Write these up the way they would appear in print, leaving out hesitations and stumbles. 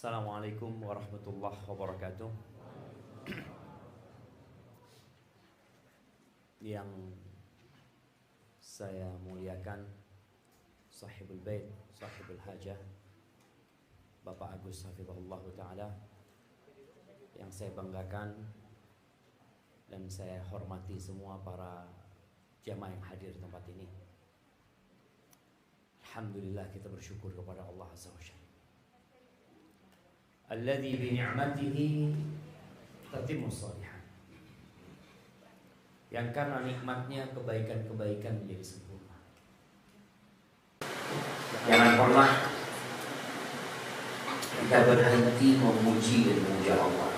Assalamualaikum warahmatullahi wabarakatuh. Yang saya muliakan Sahibul Bait, Sahibul Hajah, Bapak Agus Hafizahullah Ta'ala, yang saya banggakan dan saya hormati semua para jamaah yang hadir di tempat ini. Alhamdulillah, kita bersyukur kepada Allah Azza wa Jalla. Alladzi bi ni'matihi tatimmus shalihat. Yang karena nikmatnya kebaikan-kebaikan menjadi sempurna. Jangan pernah kita berhenti memuji dan memuja Allah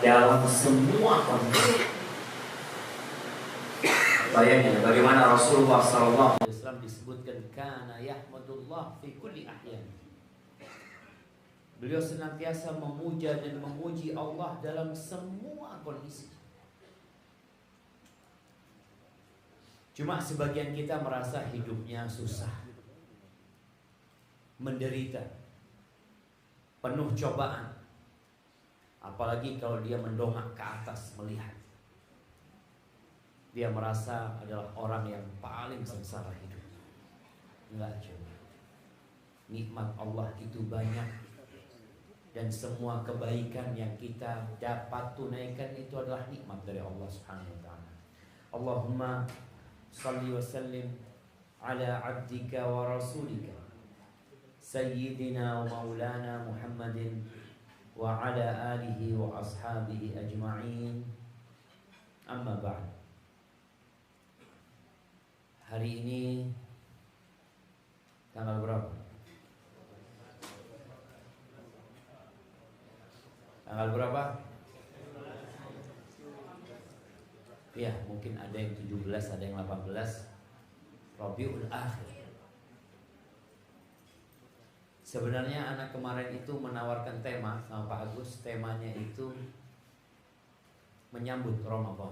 dalam semua kondisi. Bayangin bagaimana Rasulullah sallallahu alaihi wasallam disebutkan kana yahmadullah fi kulli ahyan. Beliau senantiasa memuja dan memuji Allah dalam semua kondisi. Cuma sebagian kita merasa hidupnya susah, menderita, penuh cobaan. Apalagi kalau dia mendongak ke atas melihat, dia merasa adalah orang yang paling sengsara hidup. Enggak, coba. Nikmat Allah itu banyak. Dan semua kebaikan yang kita dapat tunaikan itu adalah nikmat dari Allah Subhanahu wa taala. Allahumma shalli wa sallim ala abdika wa rasulika sayyidina wa maulana Muhammadin wa ala alihi wa ashabihi ajma'in. Amma ba'd. Hari ini tanggal berapa? Tanggal berapa? Ya, mungkin ada yang 17, ada yang 18. Rabiul Akhir. Sebenarnya anak kemarin itu menawarkan tema sama Pak Agus. Temanya itu menyambut Ramadan.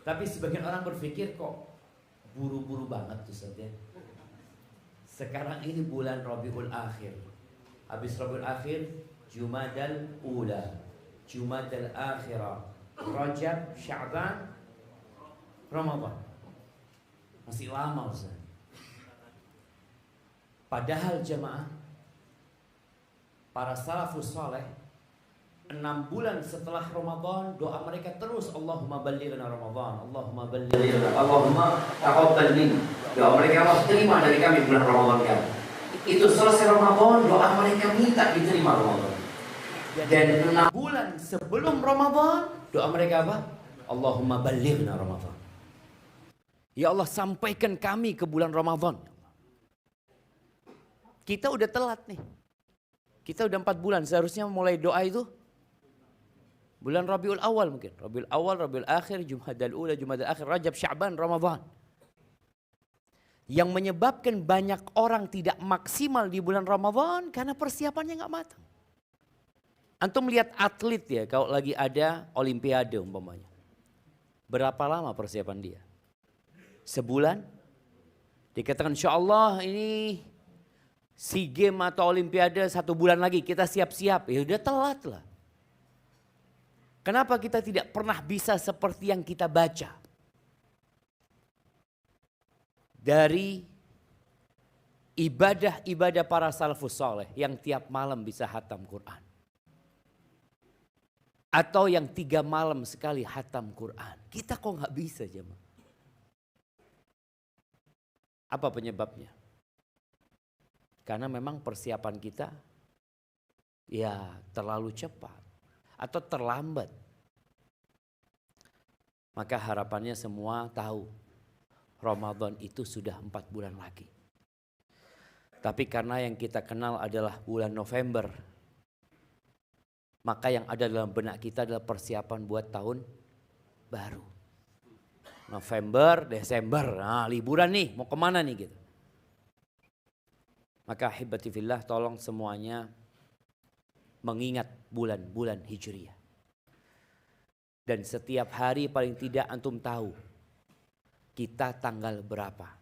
Tapi sebagian orang berpikir kok buru-buru banget tuh saja. Sekarang ini bulan Rabiul Akhir. Habis Rabiul Akhir, Jumadal Ula, Jumadal Akhirah, Rajab, Sya'ban, Ramadan. Masih lama Ustaz. Padahal jemaah, para salafus saleh 6 bulan setelah Ramadan doa mereka terus Allahumma ballighna Ramadan, Allahumma ballighna, Allahumma taqabbal minna. Doa mereka Allah terima dari kami bulan Ramadan kami. Itu selesai Ramadan, doa mereka minta diterima Ramadan. Dan 6 bulan sebelum Ramadan, doa mereka apa? Allahumma ballighna Ramadan. Ya Allah, sampaikan kami ke bulan Ramadan. Kita udah telat nih. Kita udah 4 bulan, seharusnya mulai doa itu bulan Rabiul Awal mungkin. Rabiul Awal, Rabiul Akhir, Jumadal Ula, Jumadal Akhir, Rajab, Sya'ban, Ramadan. Yang menyebabkan banyak orang tidak maksimal di bulan Ramadan karena persiapannya nggak matang. Antum lihat atlet ya, kalau lagi ada olimpiade umpamanya. Berapa lama persiapan dia? Sebulan? Dikatakan insya Allah ini SEA Games atau olimpiade 1 bulan lagi kita siap-siap. Ya udah telat lah. Kenapa kita tidak pernah bisa seperti yang kita baca? Dari ibadah-ibadah para salafus saleh yang tiap malam bisa hatam Quran. Atau yang 3 malam sekali hatam Quran. Kita kok nggak bisa jemaah? Apa penyebabnya? Karena memang persiapan kita ya terlalu cepat atau terlambat. Maka harapannya semua tahu Ramadan itu sudah 4 bulan lagi. Tapi karena yang kita kenal adalah bulan November, maka yang ada dalam benak kita adalah persiapan buat tahun baru. November, Desember, nah liburan nih, mau kemana nih gitu. Maka ahibati fillah, tolong semuanya mengingat bulan-bulan Hijriah. Dan setiap hari paling tidak antum tahu kita tanggal berapa.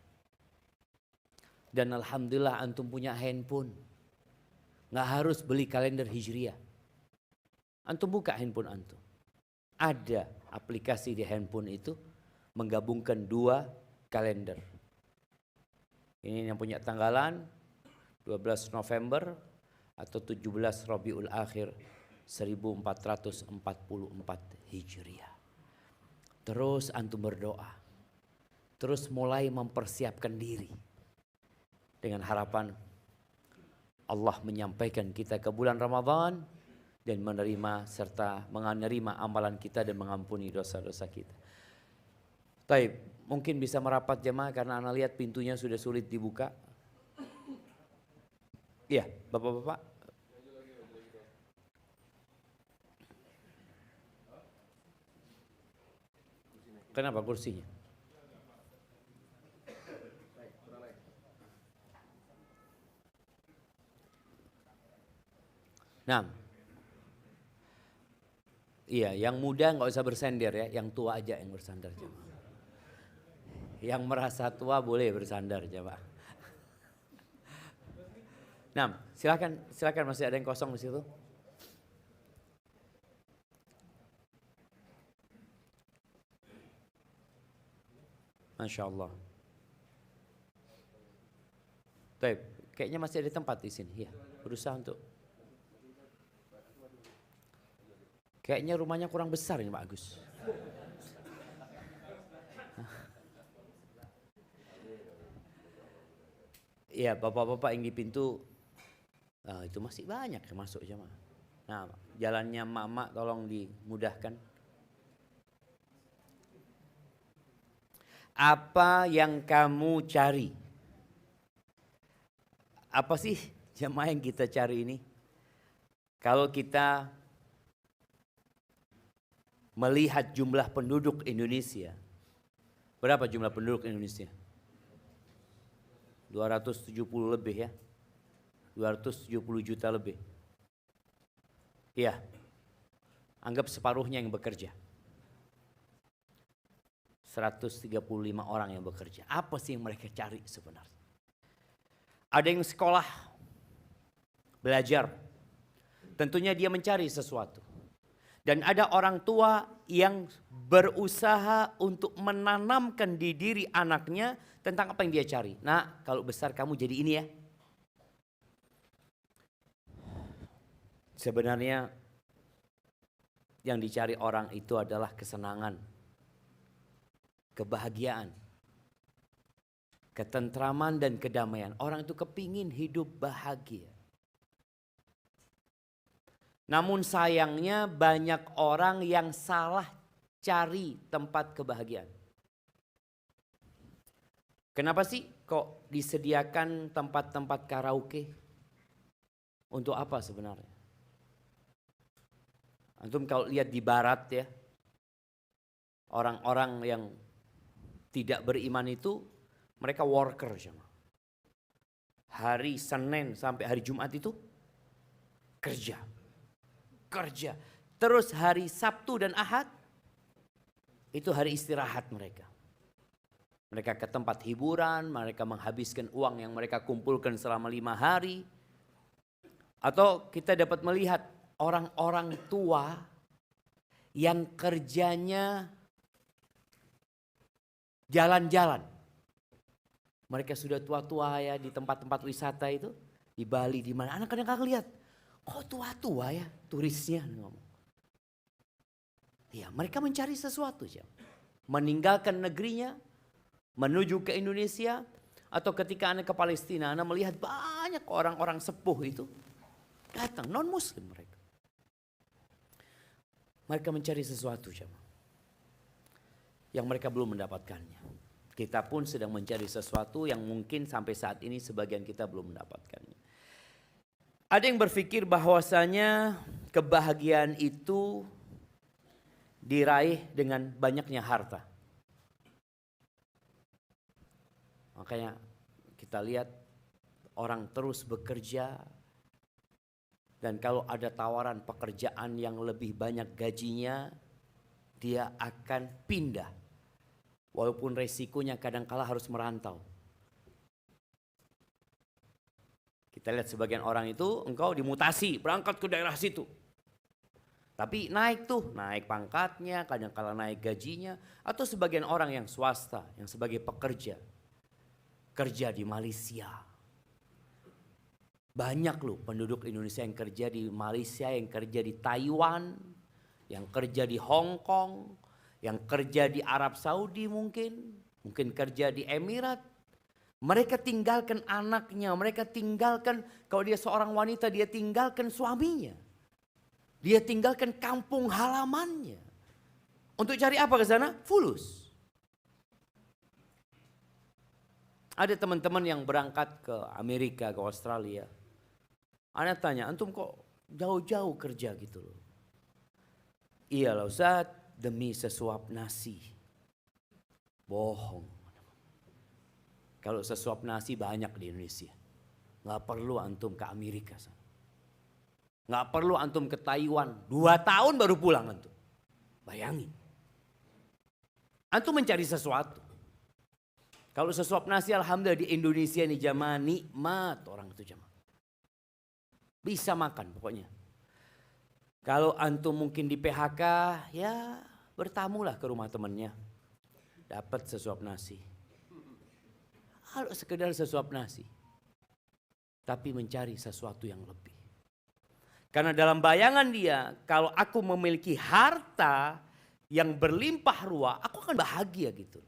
Dan alhamdulillah antum punya handphone. Nggak harus beli kalender hijriah. Antum buka handphone antum. Ada aplikasi di handphone itu menggabungkan 2 kalender. Ini yang punya tanggalan 12 November atau 17 Rabiul Akhir 1444 Hijriah. Terus antum berdoa. Terus mulai mempersiapkan diri. Dengan harapan Allah menyampaikan kita ke bulan Ramadan dan menerima serta menerima amalan kita dan mengampuni dosa-dosa kita. Taib, mungkin bisa merapat jemaah karena anak lihat pintunya sudah sulit dibuka. Iya, Bapak-bapak. Kenapa kursinya? Nah, iya, yang muda nggak usah bersender ya, yang tua aja yang bersandar jemaah. Yang merasa tua boleh bersandar jemaah. Nah, silakan masih ada yang kosong di situ. Masya Allah. Taib, kayaknya masih ada tempat di sini. Ya, berusaha untuk. Kayaknya rumahnya kurang besar ini Pak Agus. Iya, bapak-bapak yang di pintu, itu masih banyak yang masuk jemaah. Nah, jalannya mak-mak tolong dimudahkan. Apa yang kamu cari? Apa sih jemaah yang kita cari ini? Kalau kita melihat jumlah penduduk Indonesia, berapa jumlah penduduk Indonesia? 270 lebih ya, 270 juta lebih. Iya, anggap separuhnya yang bekerja. 135 orang yang bekerja. Apa sih yang mereka cari sebenarnya? Ada yang sekolah, belajar. Tentunya dia mencari sesuatu. Dan ada orang tua yang berusaha untuk menanamkan di diri anaknya tentang apa yang dia cari. Nah, kalau besar kamu jadi ini ya. Sebenarnya yang dicari orang itu adalah kesenangan, kebahagiaan, ketentraman dan kedamaian. Orang itu kepingin hidup bahagia. Namun sayangnya banyak orang yang salah cari tempat kebahagiaan. Kenapa sih kok disediakan tempat-tempat karaoke? Untuk apa sebenarnya? Antum kalau lihat di barat ya, orang-orang yang tidak beriman itu mereka worker sama. Hari Senin sampai hari Jumat itu kerja. Terus hari Sabtu dan Ahad itu hari istirahat mereka. Mereka ke tempat hiburan, mereka menghabiskan uang yang mereka kumpulkan selama 5 hari. Atau kita dapat melihat orang-orang tua yang kerjanya jalan-jalan. Mereka sudah tua-tua ya di tempat-tempat wisata itu. Di Bali, di mana. Anak kadang-kadang lihat. Kok tua-tua ya turisnya ngomong. Ya, mereka mencari sesuatu ya. Meninggalkan negerinya, menuju ke Indonesia, atau ketika Anda ke Palestina, Anda melihat banyak orang-orang sepuh itu datang, non-muslim mereka. Mereka mencari sesuatu ya. Yang mereka belum mendapatkannya. Kita pun sedang mencari sesuatu yang mungkin sampai saat ini sebagian kita belum mendapatkannya. Ada yang berpikir bahwasanya kebahagiaan itu diraih dengan banyaknya harta. Makanya kita lihat orang terus bekerja dan kalau ada tawaran pekerjaan yang lebih banyak gajinya, dia akan pindah. Walaupun resikonya kadang-kala harus merantau. Kita lihat sebagian orang itu engkau dimutasi, berangkat ke daerah situ. Tapi naik pangkatnya, kadang-kala naik gajinya. Atau sebagian orang yang swasta, yang sebagai pekerja. Kerja di Malaysia. Banyak loh penduduk Indonesia yang kerja di Malaysia, yang kerja di Taiwan, yang kerja di Hong Kong, yang kerja di Arab Saudi mungkin kerja di Emirat. Mereka tinggalkan anaknya, mereka tinggalkan, kalau dia seorang wanita dia tinggalkan suaminya. Dia tinggalkan kampung halamannya. Untuk cari apa ke sana? Fulus. Ada teman-teman yang berangkat ke Amerika, ke Australia. Ana tanya, antum kok jauh-jauh kerja gitu loh? Iyalah Ustaz, demi sesuap nasi. Bohong. Kalau sesuap nasi banyak di Indonesia. Nggak perlu antum ke Amerika. Nggak perlu antum ke Taiwan. 2 tahun baru pulang antum. Bayangin. Antum mencari sesuatu. Kalau sesuap nasi alhamdulillah di Indonesia ini jamaah nikmat orang itu jamaah. Bisa makan pokoknya. Kalau antum mungkin di PHK ya bertamulah ke rumah temannya. Dapat sesuap nasi. Kalau sekedar sesuap nasi. Tapi mencari sesuatu yang lebih. Karena dalam bayangan dia, kalau aku memiliki harta yang berlimpah ruah, aku akan bahagia gitu.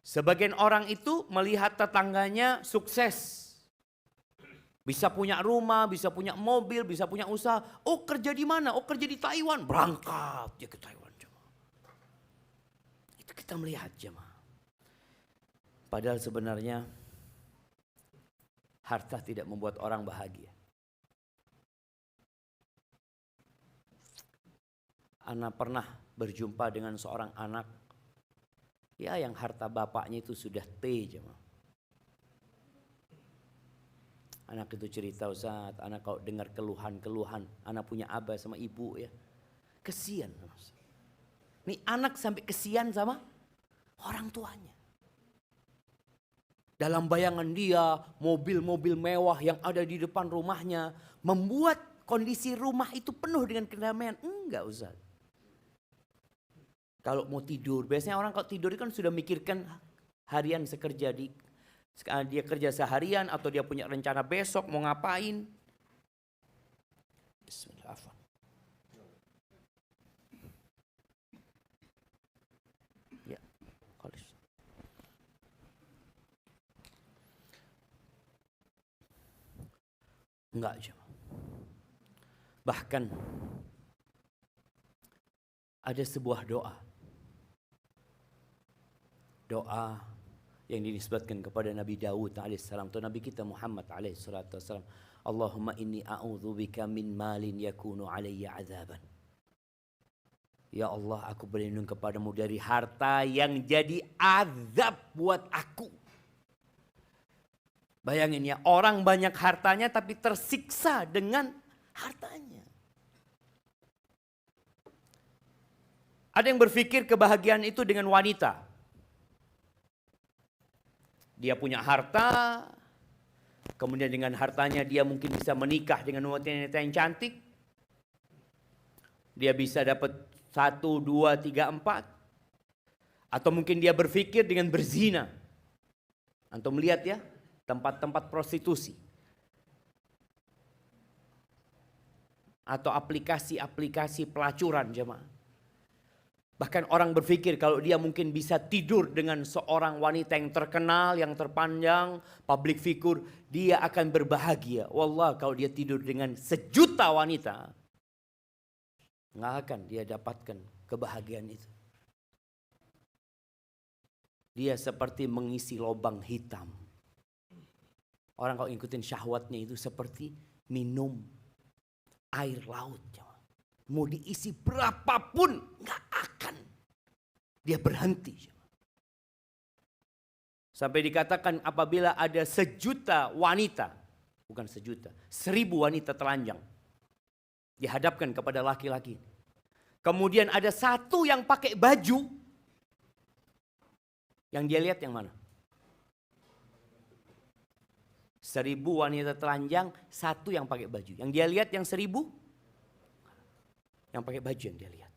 Sebagian orang itu melihat tetangganya sukses. Bisa punya rumah, bisa punya mobil, bisa punya usaha. Oh kerja di mana? Oh kerja di Taiwan. Berangkat dia ke Taiwan. Itu kita melihat jemaah. Padahal sebenarnya harta tidak membuat orang bahagia. Ana pernah berjumpa dengan seorang anak. Ya yang harta bapaknya itu sudah T jemaah. Anak itu cerita Ustaz, anak kalau dengar keluhan-keluhan. Anak punya abah sama ibu ya. Kesian. Nih anak sampai kesian sama orang tuanya. Dalam bayangan dia, mobil-mobil mewah yang ada di depan rumahnya membuat kondisi rumah itu penuh dengan kedamaian. Enggak Ustaz. Kalau mau tidur, biasanya orang kalau tidur kan sudah mikirkan harian sekerja dia kerja seharian atau dia punya rencana besok mau ngapain. Bismillahirrahmanirrahim. Enggak cuma. Bahkan ada sebuah doa. Doa yang dinisbatkan kepada Nabi Daud alaihissalam atau Nabi kita Muhammad alaihissalam. Allahumma inni a'udzubika min malin yakunu alayya azaban. Ya Allah, aku berlindung kepadamu dari harta yang jadi azab buat aku. Bayangin ya, orang banyak hartanya tapi tersiksa dengan hartanya. Ada yang berpikir kebahagiaan itu dengan wanita. Dia punya harta, kemudian dengan hartanya dia mungkin bisa menikah dengan wanita yang cantik. Dia bisa dapat 1, 2, 3, 4. Atau mungkin dia berpikir dengan berzina. Antum melihat ya, tempat-tempat prostitusi. Atau aplikasi-aplikasi pelacuran jemaah. Bahkan orang berpikir kalau dia mungkin bisa tidur dengan seorang wanita yang terkenal, yang terpandang, public figure, dia akan berbahagia. Wallah kalau dia tidur dengan 1 juta wanita, nggak akan dia dapatkan kebahagiaan itu. Dia seperti mengisi lubang hitam. Orang kalau ikutin syahwatnya itu seperti minum air laut. Mau diisi berapapun nggak akan dia berhenti. Sampai dikatakan apabila ada 1 juta wanita, bukan 1 juta, 1000 wanita telanjang dihadapkan kepada laki-laki. Kemudian ada 1 yang pakai baju, yang dia lihat yang mana? 1.000 wanita telanjang, 1 yang pakai baju. Yang dia lihat yang 1.000, yang pakai baju yang dia lihat.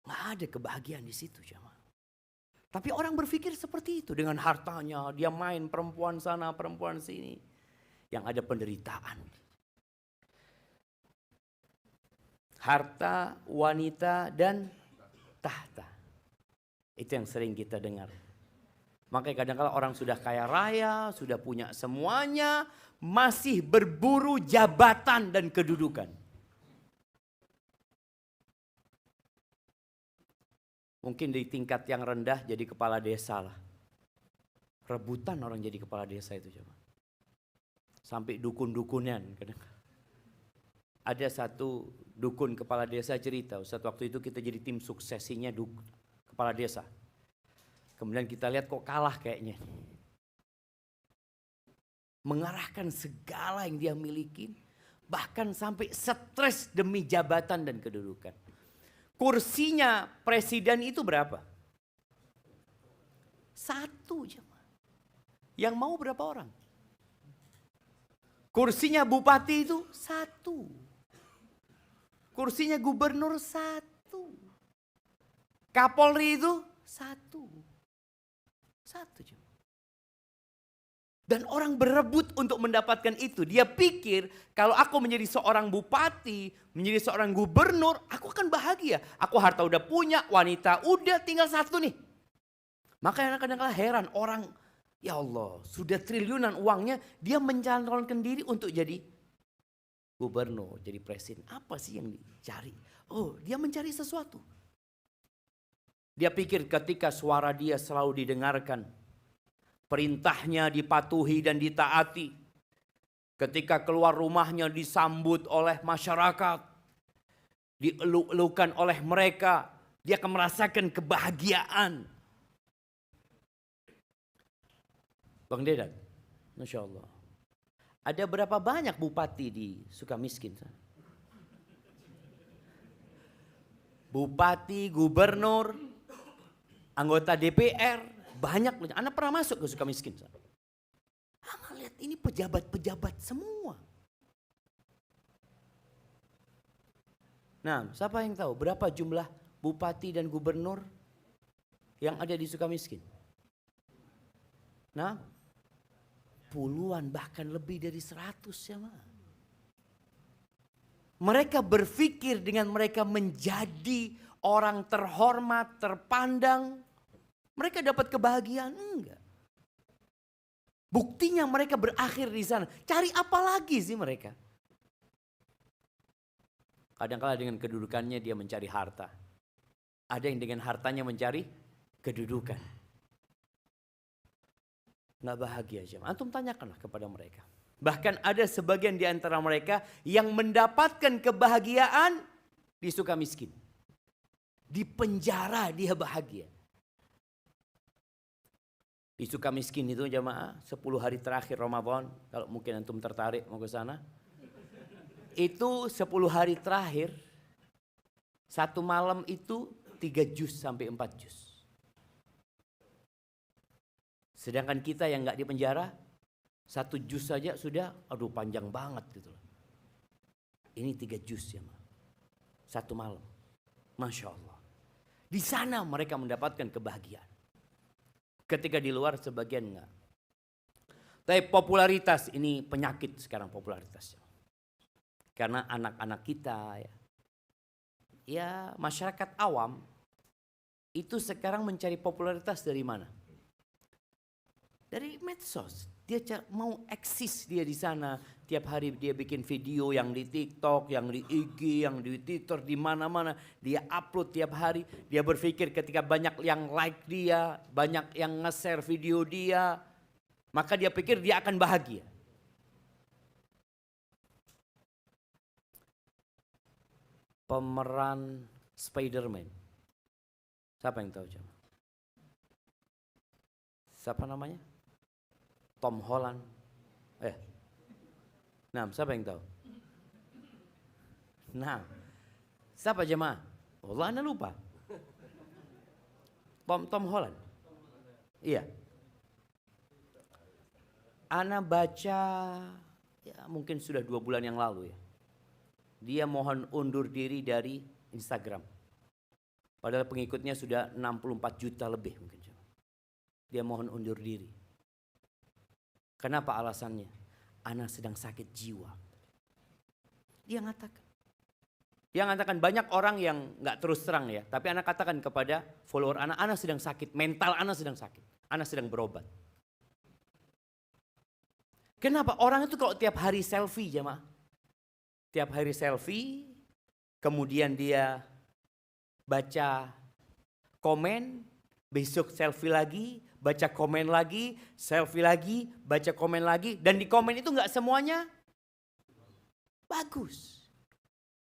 Nggak ada kebahagiaan di situ, jemaah. Tapi orang berpikir seperti itu. Dengan hartanya, dia main perempuan sana, perempuan sini. Yang ada penderitaan. Harta, wanita, dan tahta. Itu yang sering kita dengar. Makanya kadang-kadang orang sudah kaya raya, sudah punya semuanya, masih berburu jabatan dan kedudukan. Mungkin di tingkat yang rendah jadi kepala desa lah. Rebutan orang jadi kepala desa itu coba. Sampai dukun-dukunan kadang. Ada satu dukun kepala desa cerita, Ustaz, waktu itu kita jadi tim suksesinya kepala desa. Kemudian kita lihat kok kalah kayaknya. Mengarahkan segala yang dia miliki, bahkan sampai stres demi jabatan dan kedudukan. Kursinya presiden itu berapa? 1 jemaah. Yang mau berapa orang? Kursinya bupati itu 1. Kursinya gubernur 1. Kapolri itu 1. 1 jemaah. Dan orang berebut untuk mendapatkan itu. Dia pikir kalau aku menjadi seorang bupati, menjadi seorang gubernur, aku akan bahagia. Aku harta udah punya, wanita udah, tinggal 1 nih. Makanya kadang-kadang heran orang, ya Allah sudah triliunan uangnya, dia mencalonkan diri untuk jadi gubernur, jadi presiden. Apa sih yang dicari? Oh, dia mencari sesuatu. Dia pikir ketika suara dia selalu didengarkan, perintahnya dipatuhi dan ditaati. Ketika keluar rumahnya disambut oleh masyarakat, dieluk-elukan oleh mereka, dia akan merasakan kebahagiaan. Bang Dedan, Masya Allah. Ada berapa banyak bupati di Sukamiskin? Bupati, gubernur, anggota DPR. Banyak, Anda pernah masuk ke Sukamiskin? Lihat ini pejabat-pejabat semua. Nah, siapa yang tahu berapa jumlah bupati dan gubernur yang ada di Sukamiskin? Nah, puluhan bahkan lebih dari 100 ya. Mereka berpikir dengan mereka menjadi orang terhormat, terpandang, mereka dapat kebahagiaan? Enggak. Buktinya mereka berakhir di sana. Cari apa lagi sih mereka? Kadang-kala dengan kedudukannya dia mencari harta. Ada yang dengan hartanya mencari kedudukan. Nggak bahagia jemaah. Antum tanyakanlah kepada mereka. Bahkan ada sebagian di antara mereka yang mendapatkan kebahagiaan di Sukamiskin. Di penjara dia bahagia. Di Sukamiskin itu jemaah 10 hari terakhir Ramadan, kalau mungkin antum tertarik mau ke sana. Itu 10 hari terakhir, 1 malam itu 3 juz sampai 4 juz. Sedangkan kita yang nggak di penjara, 1 juz saja sudah, aduh panjang banget gitu. Ini 3 juz ya, 1 malam. Masya Allah. Di sana mereka mendapatkan kebahagiaan. Ketika di luar sebagian enggak. Tapi popularitas ini penyakit sekarang popularitas. Karena anak-anak kita ya masyarakat awam itu sekarang mencari popularitas dari mana? Dari medsos. Dia mau eksis dia di sana. Tiap hari dia bikin video yang di TikTok, yang di IG, yang di Twitter, di mana-mana. Dia upload tiap hari. Dia berpikir ketika banyak yang like dia, banyak yang nge-share video dia, maka dia pikir dia akan bahagia. Pemeran Spider-Man. Siapa yang tahu coba? Siapa namanya? Tom Holland. Nah, siapa yang tahu? Nah, siapa jemaah? Allah, Anda lupa. Tom Holland. Iya. Ana baca ya mungkin sudah 2 bulan yang lalu ya. Dia mohon undur diri dari Instagram. Padahal pengikutnya sudah 64 juta lebih mungkin. Dia mohon undur diri. Kenapa alasannya? Ana sedang sakit jiwa. Dia ngatakan banyak orang yang gak terus terang ya. Tapi Ana katakan kepada follower Ana sedang sakit. Mental Ana sedang sakit. Ana sedang berobat. Kenapa? Orang itu kalau tiap hari selfie jemaah. Tiap hari selfie. Kemudian dia baca komen. Besok selfie lagi. Baca komen lagi. Selfie lagi. Baca komen lagi. Dan di komen itu gak semuanya bagus.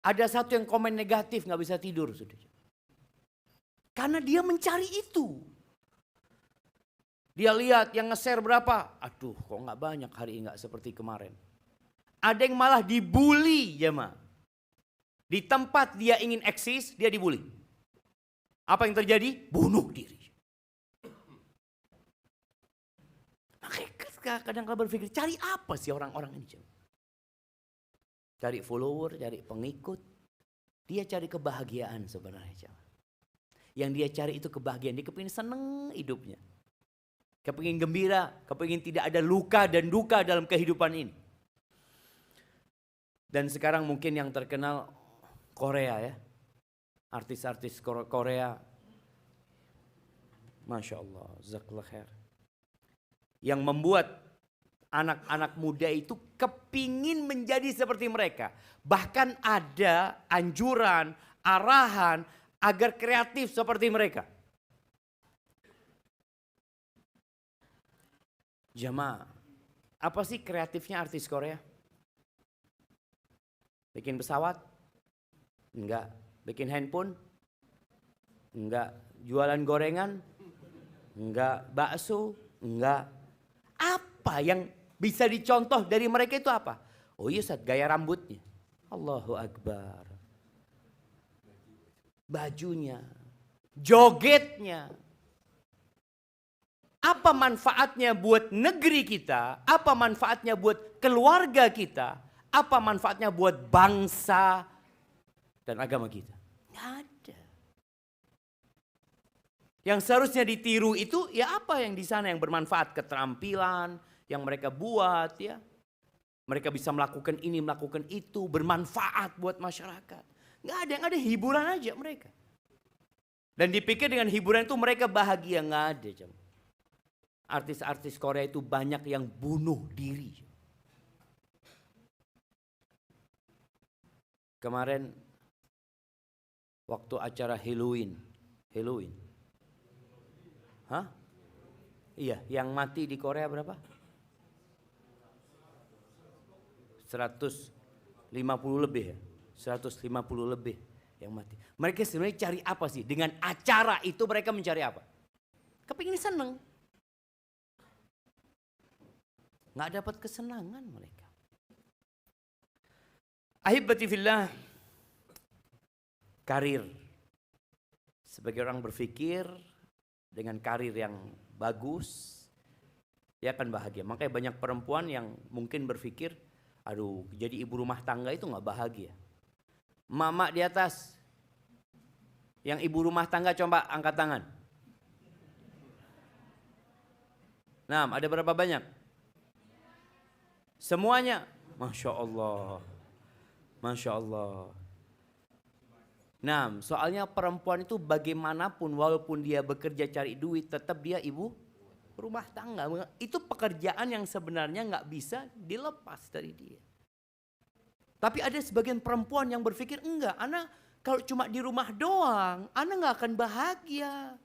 Ada satu yang komen negatif gak bisa tidur. Karena dia mencari itu. Dia lihat yang nge-share berapa. Aduh kok gak banyak hari ini gak seperti kemarin. Ada yang malah dibully jemaah. Di tempat dia ingin eksis dia dibully. Apa yang terjadi? Bunuh diri. Makanya kadang-kadang berpikir cari apa sih orang-orang ini jemaah. Cari follower, cari pengikut. Dia cari kebahagiaan sebenarnya. Yang dia cari itu kebahagiaan. Dia kepingin seneng hidupnya. Kepingin gembira. Kepingin tidak ada luka dan duka dalam kehidupan ini. Dan sekarang mungkin yang terkenal Korea ya. Artis-artis Korea. Masya Allah. Jazakallah khair. Yang membuat anak-anak muda itu kepingin menjadi seperti mereka. Bahkan ada anjuran, arahan agar kreatif seperti mereka. Jamaah, apa sih kreatifnya artis Korea? Bikin pesawat? Enggak. Bikin handphone? Enggak. Jualan gorengan? Enggak. Bakso? Enggak. Apa yang bisa dicontoh dari mereka itu apa? Oh iya Ustaz, gaya rambutnya. Allahu Akbar. Bajunya. Jogetnya. Apa manfaatnya buat negeri kita? Apa manfaatnya buat keluarga kita? Apa manfaatnya buat bangsa dan agama kita? Nggak ada. Yang seharusnya ditiru itu ya apa yang di sana yang bermanfaat, keterampilan yang mereka buat ya. Mereka bisa melakukan ini, melakukan itu, bermanfaat buat masyarakat. Nggak ada, yang ada hiburan aja mereka. Dan dipikir dengan hiburan itu mereka bahagia, nggak ada. Artis-artis Korea itu banyak yang bunuh diri. Kemarin waktu acara Halloween. Hah? Iya, yang mati di Korea berapa? 150 lebih ya. 150 lebih yang mati. Mereka sebenarnya cari apa sih? Dengan acara itu mereka mencari apa? Kepingin seneng. Nggak dapat kesenangan mereka. Ahibati fillah. Karir. Sebagai orang berpikir dengan karir yang bagus, dia akan bahagia. Makanya banyak perempuan yang mungkin berpikir, aduh jadi ibu rumah tangga itu nggak bahagia. Mama di atas, yang ibu rumah tangga coba angkat tangan. Nah, ada berapa banyak? Semuanya, Masya Allah. Masya Allah. Nah, soalnya perempuan itu bagaimanapun walaupun dia bekerja cari duit, tetap dia ibu rumah tangga. Itu pekerjaan yang sebenarnya nggak bisa dilepas dari dia. Tapi ada sebagian perempuan yang berpikir, enggak, Ana kalau cuma di rumah doang, Ana nggak akan bahagia.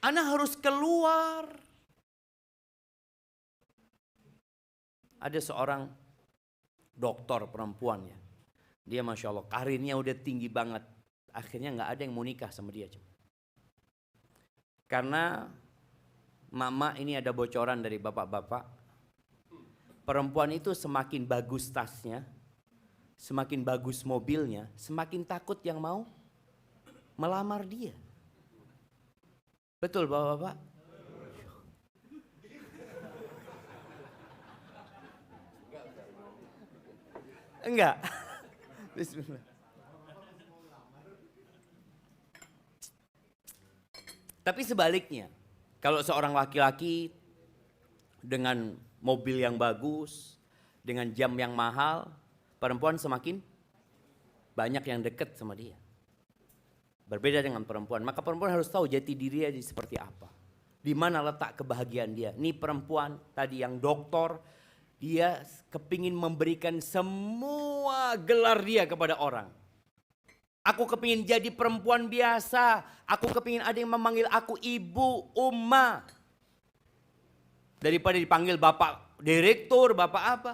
Ana harus keluar. Ada seorang dokter perempuan ya. Dia Masya Allah karirnya udah tinggi banget. Akhirnya nggak ada yang mau nikah sama dia. Karena mama ini ada bocoran dari bapak-bapak. Perempuan itu semakin bagus tasnya, semakin bagus mobilnya, semakin takut yang mau melamar dia. Betul bapak-bapak? Enggak. Bismillah. Tapi sebaliknya, kalau seorang laki-laki dengan mobil yang bagus, dengan jam yang mahal, perempuan semakin banyak yang dekat sama dia. Berbeda dengan perempuan, maka perempuan harus tahu jati dirinya seperti apa. Di mana letak kebahagiaan dia. Ini perempuan tadi yang doktor, dia kepingin memberikan semua gelar dia kepada orang. Aku kepingin jadi perempuan biasa. Aku kepingin ada yang memanggil aku ibu, umma. Daripada dipanggil bapak direktur, bapak apa.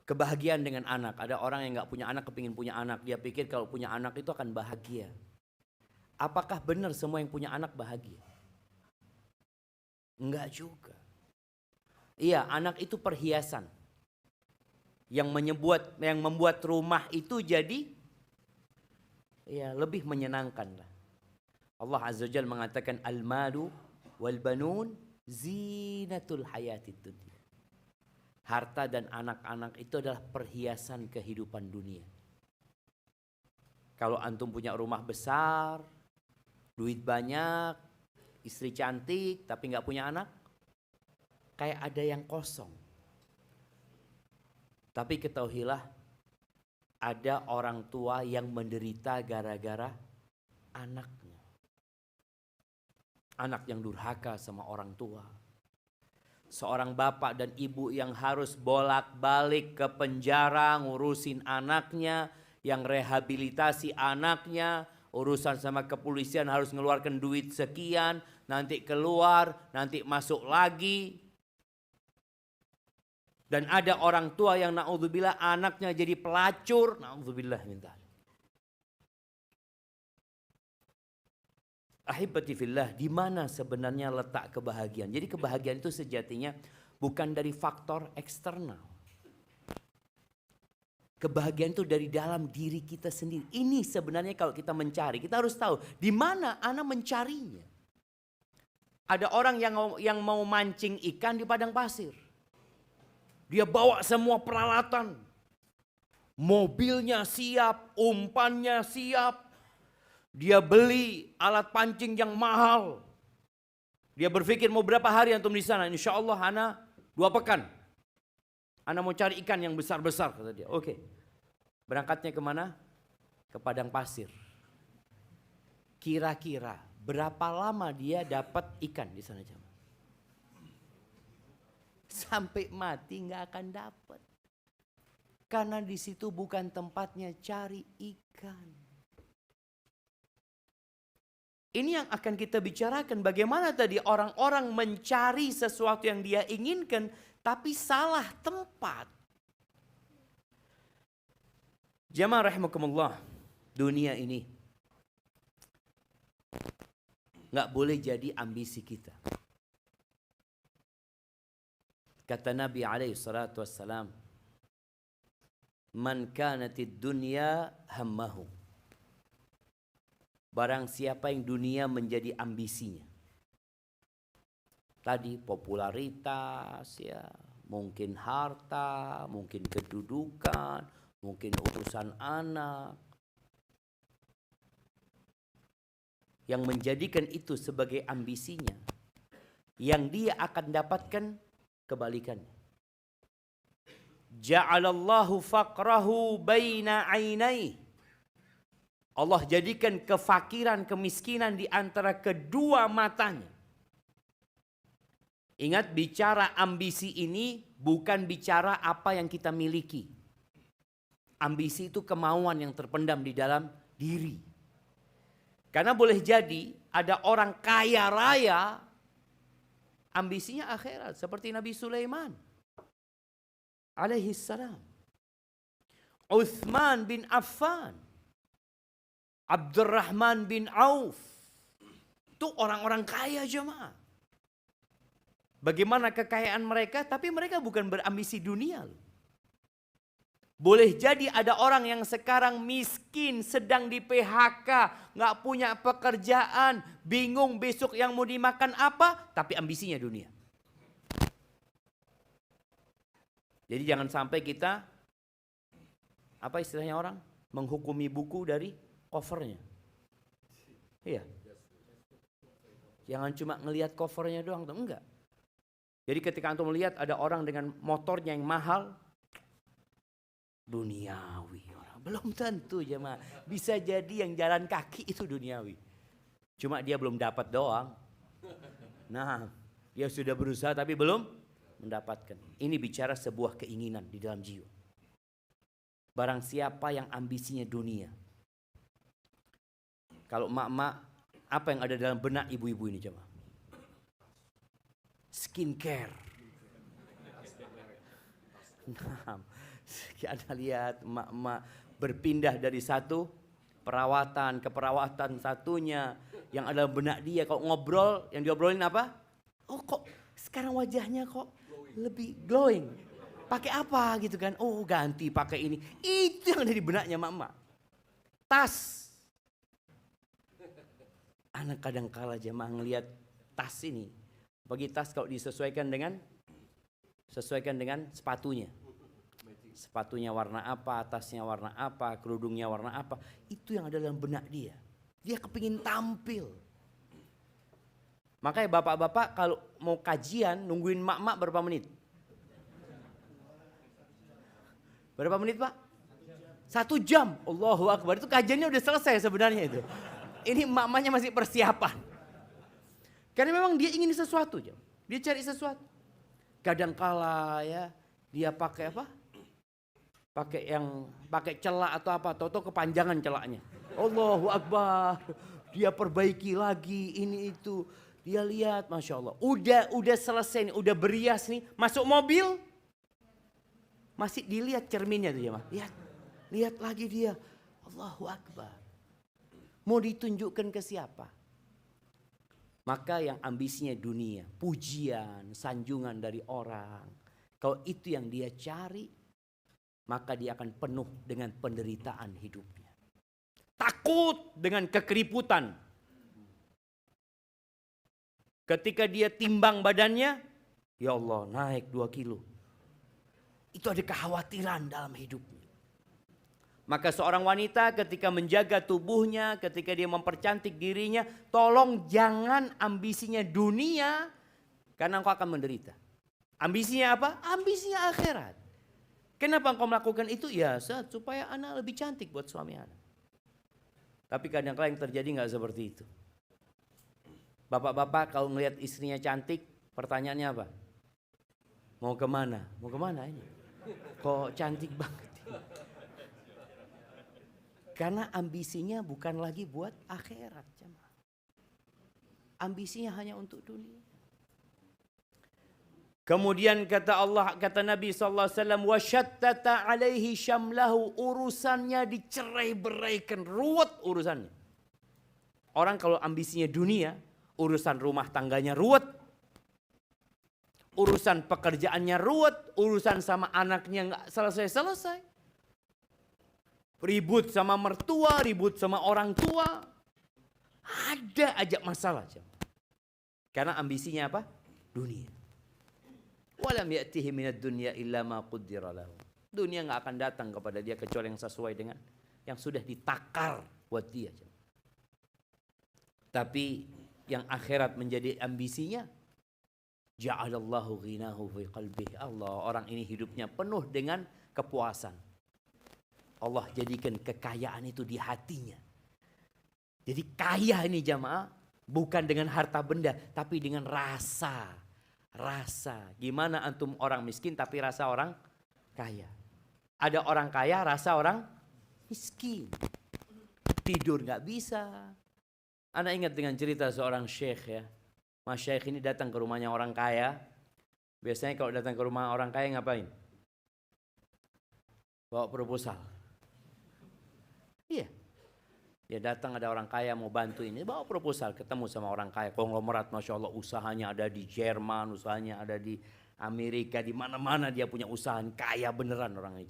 Kebahagiaan dengan anak. Ada orang yang gak punya anak kepingin punya anak. Dia pikir kalau punya anak itu akan bahagia. Apakah benar semua yang punya anak bahagia? Enggak juga. Iya, anak itu perhiasan. Yang membuat rumah itu jadi ya lebih menyenangkan lah. Allah Azza wa Jalla mengatakan al-malu wal banun zinatul hayatid dunya. Harta dan anak-anak itu adalah perhiasan kehidupan dunia. Kalau antum punya rumah besar, duit banyak, istri cantik tapi nggak punya anak, kayak ada yang kosong. Tapi ketahuilah, ada orang tua yang menderita gara-gara anaknya. Anak yang durhaka sama orang tua. Seorang bapak dan ibu yang harus bolak-balik ke penjara ngurusin anaknya, yang rehabilitasi anaknya, urusan sama kepolisian harus ngeluarkan duit sekian, nanti keluar, nanti masuk lagi. Dan ada orang tua yang na'udzubillah anaknya jadi pelacur. Na'udzubillah minta. Ahibati fillah, di mana sebenarnya letak kebahagiaan? Jadi kebahagiaan itu sejatinya bukan dari faktor eksternal. Kebahagiaan itu dari dalam diri kita sendiri. Ini sebenarnya kalau kita mencari, kita harus tahu di mana ana mencarinya. Ada orang yang mau mancing ikan di padang pasir. Dia bawa semua peralatan. Mobilnya siap, umpannya siap. Dia beli alat pancing yang mahal. Dia berpikir mau berapa hari antum di sana? Insya Allah ana 2 pekan. Ana mau cari ikan yang besar-besar kata dia. Oke. Berangkatnya kemana? Ke padang pasir. Kira-kira berapa lama dia dapat ikan di sana jemaah? Sampai mati nggak akan dapat. Karena di situ bukan tempatnya cari ikan. Ini yang akan kita bicarakan, bagaimana tadi orang-orang mencari sesuatu yang dia inginkan tapi salah tempat. Jamaah rahimakumullah, dunia ini nggak boleh jadi ambisi kita. Kata Nabi alaihi salatu wassalam, man kanatid dunya hammahu. Barang siapa yang dunia menjadi ambisinya. Tadi popularitas ya, mungkin harta, mungkin kedudukan, mungkin urusan anak. Yang menjadikan itu sebagai ambisinya, yang dia akan dapatkan kebalikannya. Ja'alallahu faqrahu baina ainai. Allah jadikan kefakiran, kemiskinan di antara kedua matanya. Ingat, bicara ambisi ini bukan bicara apa yang kita miliki. Ambisi itu kemauan yang terpendam di dalam diri. Karena boleh jadi ada orang kaya raya, ambisinya akhirat seperti Nabi Sulaiman alaihi salam, Uthman bin Affan, Abdurrahman bin Auf. Itu orang-orang kaya jemaah. Bagaimana kekayaan mereka, tapi mereka bukan berambisi dunia. Boleh jadi ada orang yang sekarang miskin, sedang di PHK, nggak punya pekerjaan, bingung besok yang mau dimakan apa, tapi ambisinya dunia. Jadi jangan sampai kita, apa istilahnya orang, menghukumi buku dari covernya. Iya. Jangan cuma ngelihat covernya doang, enggak. Jadi ketika antum melihat ada orang dengan motornya yang mahal, duniawi orang. Belum tentu jemaah. Bisa jadi yang jalan kaki itu duniawi. Cuma dia belum dapat doang. Nah, dia sudah berusaha tapi belum mendapatkan. Ini bicara sebuah keinginan di dalam jiwa. Barang siapa yang ambisinya dunia. Kalau emak-emak, apa yang ada dalam benak ibu-ibu ini jemaah? Skincare. Nah, Anda lihat emak-emak berpindah dari satu perawatan ke perawatan satunya. Yang ada benak dia kalau ngobrol, yang diobrolin apa? Oh kok sekarang wajahnya kok lebih glowing. Pakai apa gitu kan? Oh ganti pakai ini. Itu yang ada di benaknya emak-emak. Tas. Anak kadang kala jemaah ngelihat tas ini. Bagi tas kalau disesuaikan dengan sepatunya. Sepatunya warna apa, tasnya warna apa, kerudungnya warna apa. Itu yang ada dalam benak dia. Dia kepingin tampil. Makanya bapak-bapak kalau mau kajian nungguin mak-mak berapa menit? Berapa menit Pak? 1 jam. Allahu Akbar. Itu kajiannya udah selesai sebenarnya itu. Ini mak-maknya masih persiapan. Karena memang dia ingin sesuatu. Dia cari sesuatu. Kadangkala ya dia pakai apa? Pakai celak atau apa, tahu-tahu kepanjangan celaknya. Allahu Akbar. Dia perbaiki lagi ini itu. Dia lihat, Masya Allah. Udah selesai nih, udah berias nih. Masuk mobil. Masih dilihat cerminnya tuh ya. Lihat lagi dia. Allahu Akbar. Mau ditunjukkan ke siapa? Maka yang ambisinya dunia, pujian, sanjungan dari orang. Kalau itu yang dia cari, maka dia akan penuh dengan penderitaan hidupnya. Takut dengan kekeriputan. Ketika dia timbang badannya, ya Allah naik 2 kilo. Itu ada kekhawatiran dalam hidupnya. Maka seorang wanita ketika menjaga tubuhnya, ketika dia mempercantik dirinya, tolong jangan ambisinya dunia, karena engkau akan menderita. Ambisinya apa? Ambisinya akhirat. Kenapa engkau melakukan itu? Ya supaya anak lebih cantik buat suami anak. Tapi kadang-kadang yang terjadi nggak seperti itu. Bapak-bapak kalau melihat istrinya cantik, pertanyaannya apa? Mau kemana? Mau kemana ini? Kok cantik banget ini? Karena ambisinya bukan lagi buat akhirat. Ambisinya hanya untuk dunia. Kemudian kata Allah, kata Nabi SAW, wasyattata alaihi syamlahu, urusannya dicerai-beraikan, ruwet urusannya. Orang kalau ambisinya dunia, urusan rumah tangganya ruwet, urusan pekerjaannya ruwet, urusan sama anaknya nggak selesai-selesai. Ribut sama mertua, ribut sama orang tua. Ada aja masalah. Karena ambisinya apa? Dunia. Walam ya'tihi minad dunya illa ma qaddara lahu. Dunia enggak akan datang kepada dia kecuali yang sesuai dengan yang sudah ditakar buat dia. Tapi yang akhirat menjadi ambisinya, ja'alallahu ghinahu fi qalbihi. Allah, orang ini hidupnya penuh dengan kepuasan. Allah jadikan kekayaan itu di hatinya. Jadi kaya ini jamaah bukan dengan harta benda, tapi dengan rasa. Rasa. Gimana antum orang miskin tapi rasa orang kaya? Ada orang kaya rasa orang miskin. Tidur nggak bisa. Anda ingat dengan cerita seorang syekh ya. Mas syekh ini datang ke rumahnya orang kaya. Biasanya kalau datang ke rumah orang kaya ngapain? Bawa proposal. Iya. Dia datang ada orang kaya mau bantu ini, bawa proposal, ketemu sama orang kaya, konglomerat, Masya Allah usahanya ada di Jerman, usahanya ada di Amerika, di mana-mana dia punya usaha, kaya beneran orang ini.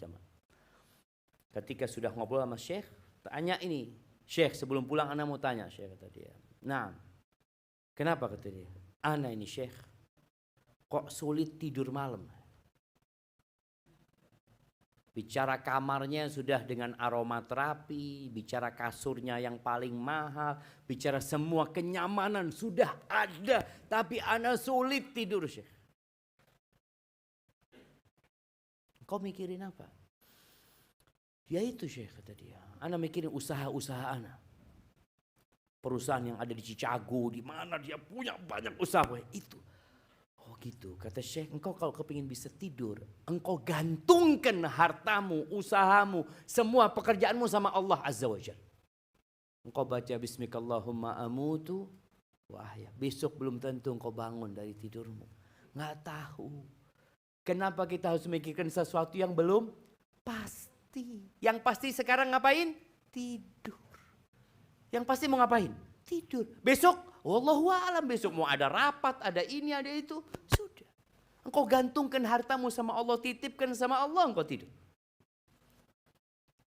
Ketika sudah ngobrol sama Syekh, tanya ini, Syekh sebelum pulang ana mau tanya, Syekh kata dia. Nah, kenapa kata dia? Ana ini Syekh, kok sulit tidur malam? Bicara kamarnya sudah dengan aromaterapi, bicara kasurnya yang paling mahal, bicara semua kenyamanan sudah ada, tapi ana sulit tidur, Syekh. Kau mikirin apa? Ya itu, Syekh, kata dia. Ana mikirin usaha-usaha ana. Perusahaan yang ada di Chicago, di mana dia punya banyak usaha, itu. Oh gitu, kata Syekh, engkau kalau kepingin bisa tidur, engkau gantungkan hartamu, usahamu, semua pekerjaanmu sama Allah Azza wa Jalla. Engkau baca bismikallahumma amutu wa ahya. Besok belum tentu engkau bangun dari tidurmu. Nggak tahu. Kenapa kita harus memikirkan sesuatu yang belum pasti? Yang pasti sekarang ngapain? Tidur. Yang pasti mau ngapain? Tidur. Besok wallahu a'lam, besok mau ada rapat, ada ini, ada itu. Sudah. Engkau gantungkan hartamu sama Allah, titipkan sama Allah, engkau tidur.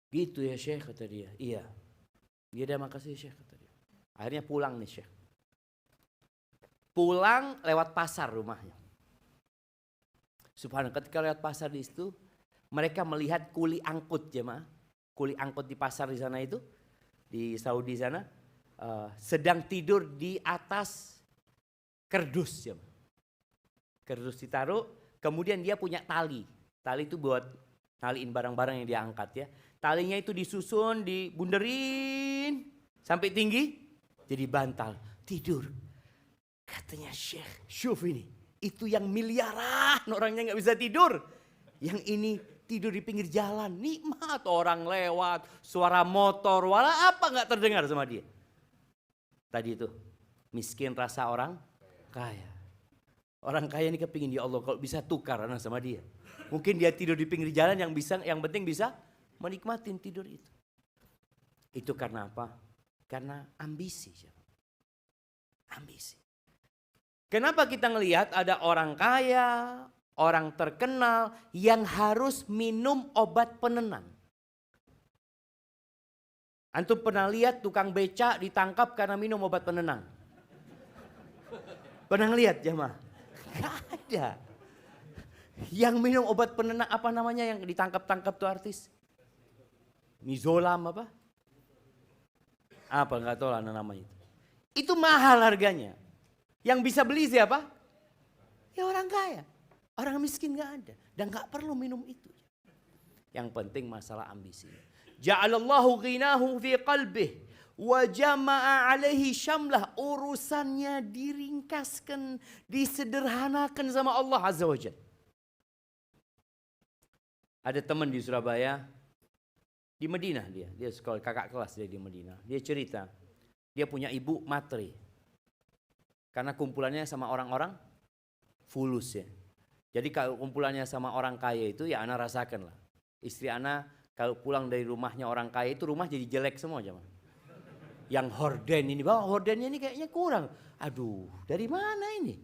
Gitu ya Syekh, kata dia. Iya. Dia dah makasih Syekh, kata dia. Akhirnya pulang nih Syekh. Pulang lewat pasar rumahnya. Subhanallah, ketika lewat pasar di situ, mereka melihat kuli angkut jemaah. Kuli angkut di pasar di sana itu, di Saudi sana. Sedang tidur di atas kerdus, ya. Kerdus ditaruh, kemudian dia punya tali. Tali itu buat taliin barang-barang yang dia angkat ya. Talinya itu disusun, dibunderin sampai tinggi, jadi bantal. Tidur. Katanya Syekh, syuf ini, itu yang miliaran orangnya nggak bisa tidur. Yang ini tidur di pinggir jalan, nikmat, orang lewat, suara motor, wala apa nggak terdengar sama dia. Tadi itu miskin rasa orang kaya. Orang kaya ini kepingin, ya Allah kalau bisa tukar anak sama dia. Mungkin dia tidur di pinggir jalan, yang penting bisa menikmatin tidur itu. Itu karena apa? Karena ambisi. Ambisi. Kenapa kita ngelihat ada orang kaya, orang terkenal yang harus minum obat penenang? Antum pernah lihat tukang becak ditangkap karena minum obat penenang? Pernah lihat jemaah? Gak ada. Yang minum obat penenang apa namanya yang ditangkap-tangkap tuh artis? Mizolam apa? Apa nggak tahu lah namanya itu. Itu mahal harganya. Yang bisa beli siapa? Ya orang kaya. Orang miskin nggak ada dan nggak perlu minum itu. Yang penting masalah ambisi. Ja'alallahu ghinahu fi qalbih wa jama'a alaihi syamlah. Urusannya diringkaskan, disederhanakan sama Allah Azza wa Jalla. Ada teman di Surabaya, di Madinah dia sekolah kakak kelas dia di Madinah. Dia cerita, dia punya ibu matre. Karena kumpulannya sama orang-orang fulus ya. Jadi kalau kumpulannya sama orang kaya itu ya ana rasakan lah. Istri ana kalau pulang dari rumahnya orang kaya itu rumah jadi jelek semua jemaah. Yang horden ini, hordennya ini kayaknya kurang. Aduh, dari mana ini?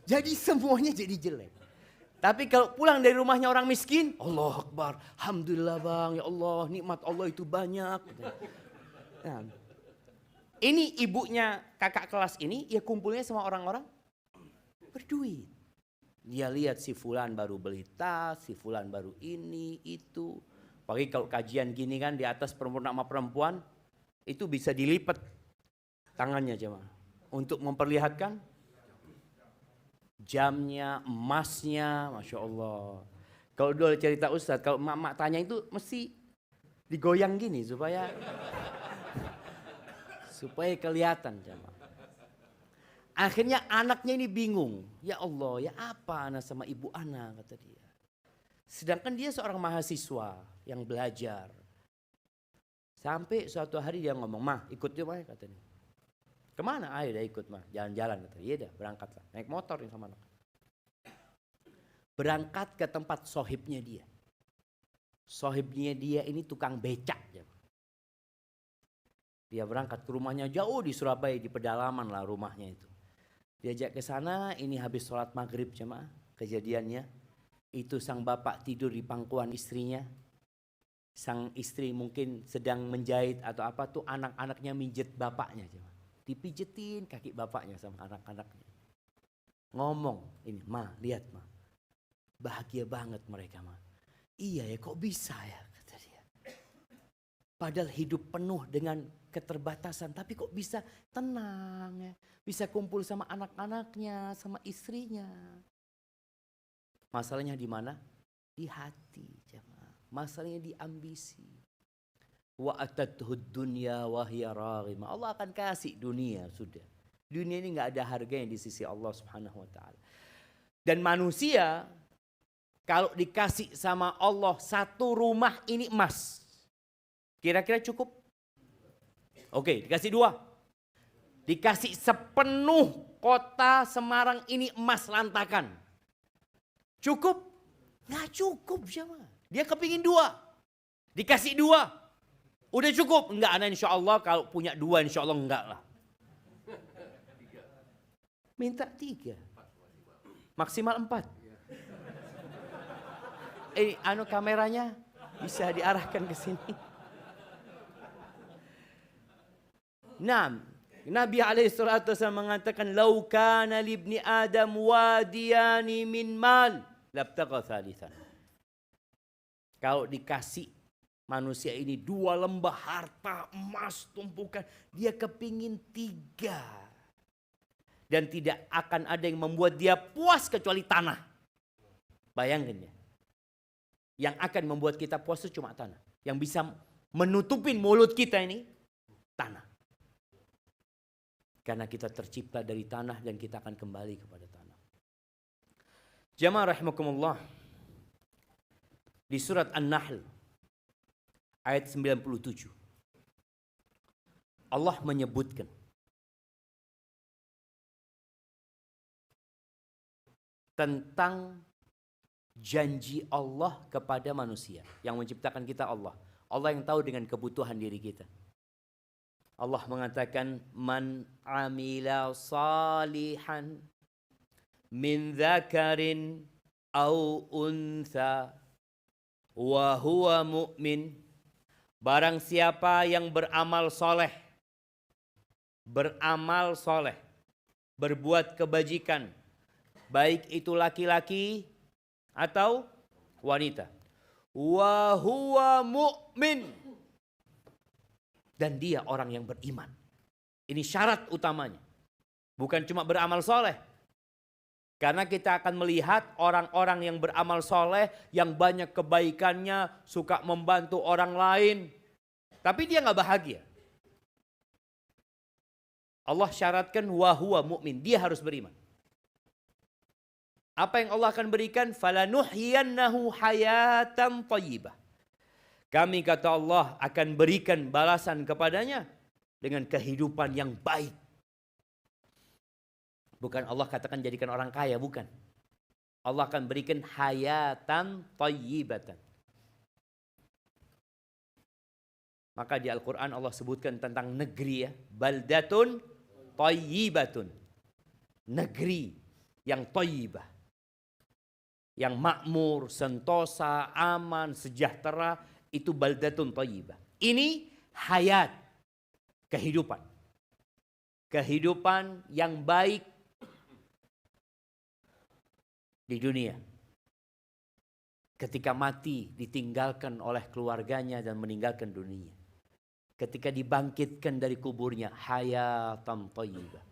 Jadi semuanya jadi jelek. Tapi kalau pulang dari rumahnya orang miskin, Allah Akbar, alhamdulillah bang, ya Allah, nikmat Allah itu banyak. Nah, ini ibunya kakak kelas ini, ya kumpulnya sama orang-orang berduit. Dia lihat si fulan baru beli tas, si fulan baru ini, itu. Apalagi kalau kajian gini kan di atas perempuan sama perempuan, itu bisa dilipat tangannya jemaah. Untuk memperlihatkan jamnya, emasnya, Masya Allah. Kalau dulu cerita Ustadz, kalau emak tanya itu mesti digoyang gini supaya kelihatan jemaah. Akhirnya anaknya ini bingung. Ya Allah, ya apa anak sama ibu anak, kata dia. Sedangkan dia seorang mahasiswa yang belajar. Sampai suatu hari dia ngomong, mah ikut yuk mah, katanya. Kemana? Ayo dah ikut mah, jalan-jalan. Kata. Iya dah berangkat lah, naik motor nih sama anak. Berangkat ke tempat sohibnya dia. Sohibnya dia ini tukang becak. Dia berangkat ke rumahnya jauh di Surabaya, di pedalaman lah rumahnya itu. Diajak ke sana, ini habis sholat maghrib jemaah kejadiannya. Itu sang bapak tidur di pangkuan istrinya. Sang istri mungkin sedang menjahit atau apa tuh anak-anaknya mijet bapaknya jemaah. Dipijetin kaki bapaknya sama anak-anaknya. Ngomong ini, ma lihat ma. Bahagia banget mereka ma. Iya ya, kok bisa ya, kata dia. Padahal hidup penuh dengan keterbatasan, tapi kok bisa tenang ya. Bisa kumpul sama anak-anaknya, sama istrinya. Masalahnya di mana? Di hati, jemaah. Masalahnya di ambisi. Wa atathud dunya wa hiya raghimah. Allah akan kasih dunia, sudah. Dunia ini enggak ada harganya di sisi Allah Subhanahu wa taala. Dan manusia kalau dikasih sama Allah satu rumah ini emas, kira-kira cukup? Oke, dikasih 2. Dikasih sepenuh kota Semarang ini emas lantakan. Cukup? Nggak cukup, jemaah. Dia kepingin 2. Dikasih 2. Udah cukup? Enggak, anak insya Allah kalau punya 2 insya Allah enggak lah. Minta 3. Maksimal 4. Kameranya bisa diarahkan ke sini. Nah, Nabi SAW mengatakan, "Lau kana libni Adam wadiyani min mal, labtagha thalithan." Kalau dikasih manusia ini 2 lembah harta emas tumpukan, dia kepingin 3. Dan tidak akan ada yang membuat dia puas kecuali tanah. Bayangkan ya. Yang akan membuat kita puas itu cuma tanah. Yang bisa menutupin mulut kita ini, tanah. Karena kita tercipta dari tanah dan kita akan kembali kepada tanah. Jamaah rahimakumullah. Di surat An-Nahl ayat 97. Allah menyebutkan tentang janji Allah kepada manusia. Yang menciptakan kita Allah. Allah yang tahu dengan kebutuhan diri kita. Allah mengatakan, "Man amila salihan min dzakarin au untha wa huwa mu'min." Barang siapa yang beramal soleh, berbuat kebajikan, baik itu laki-laki atau wanita, wa huwa mu'min, dan dia orang yang beriman. Ini syarat utamanya. Bukan cuma beramal soleh. Karena kita akan melihat orang-orang yang beramal soleh, yang banyak kebaikannya, suka membantu orang lain. Tapi dia nggak bahagia. Allah syaratkan wa huwa mu'min. Dia harus beriman. Apa yang Allah akan berikan? Falanuhyiyannahu hayatan thayyibah. Kami, kata Allah, akan berikan balasan kepadanya dengan kehidupan yang baik. Bukan Allah katakan jadikan orang kaya, bukan. Allah akan berikan hayatan thayyibatan. Maka di Al-Quran Allah sebutkan tentang negeri ya. Baldatun thayyibatun. Negeri yang thayyibah. Yang makmur, sentosa, aman, sejahtera. Itu baldatun thayyibah. Ini hayat. Kehidupan. Kehidupan yang baik di dunia. Ketika mati ditinggalkan oleh keluarganya dan meninggalkan dunia. Ketika dibangkitkan dari kuburnya, hayatan thayyibah.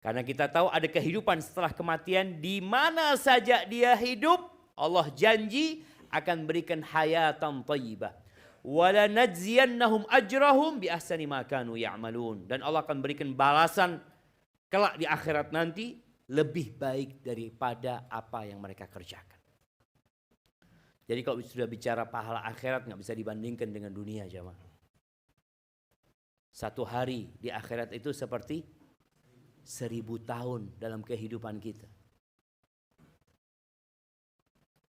Karena kita tahu ada kehidupan setelah kematian, di mana saja dia hidup, Allah janji akan berikan hayatan thayyibah. Wala najziyannahum ajrahum bi ahsani ma kanu ya'malun. Dan Allah akan berikan balasan kelak di akhirat nanti lebih baik daripada apa yang mereka kerjakan. Jadi kalau sudah bicara pahala akhirat nggak bisa dibandingkan dengan dunia, jemaah. Satu hari di akhirat itu seperti 1000 tahun dalam kehidupan kita.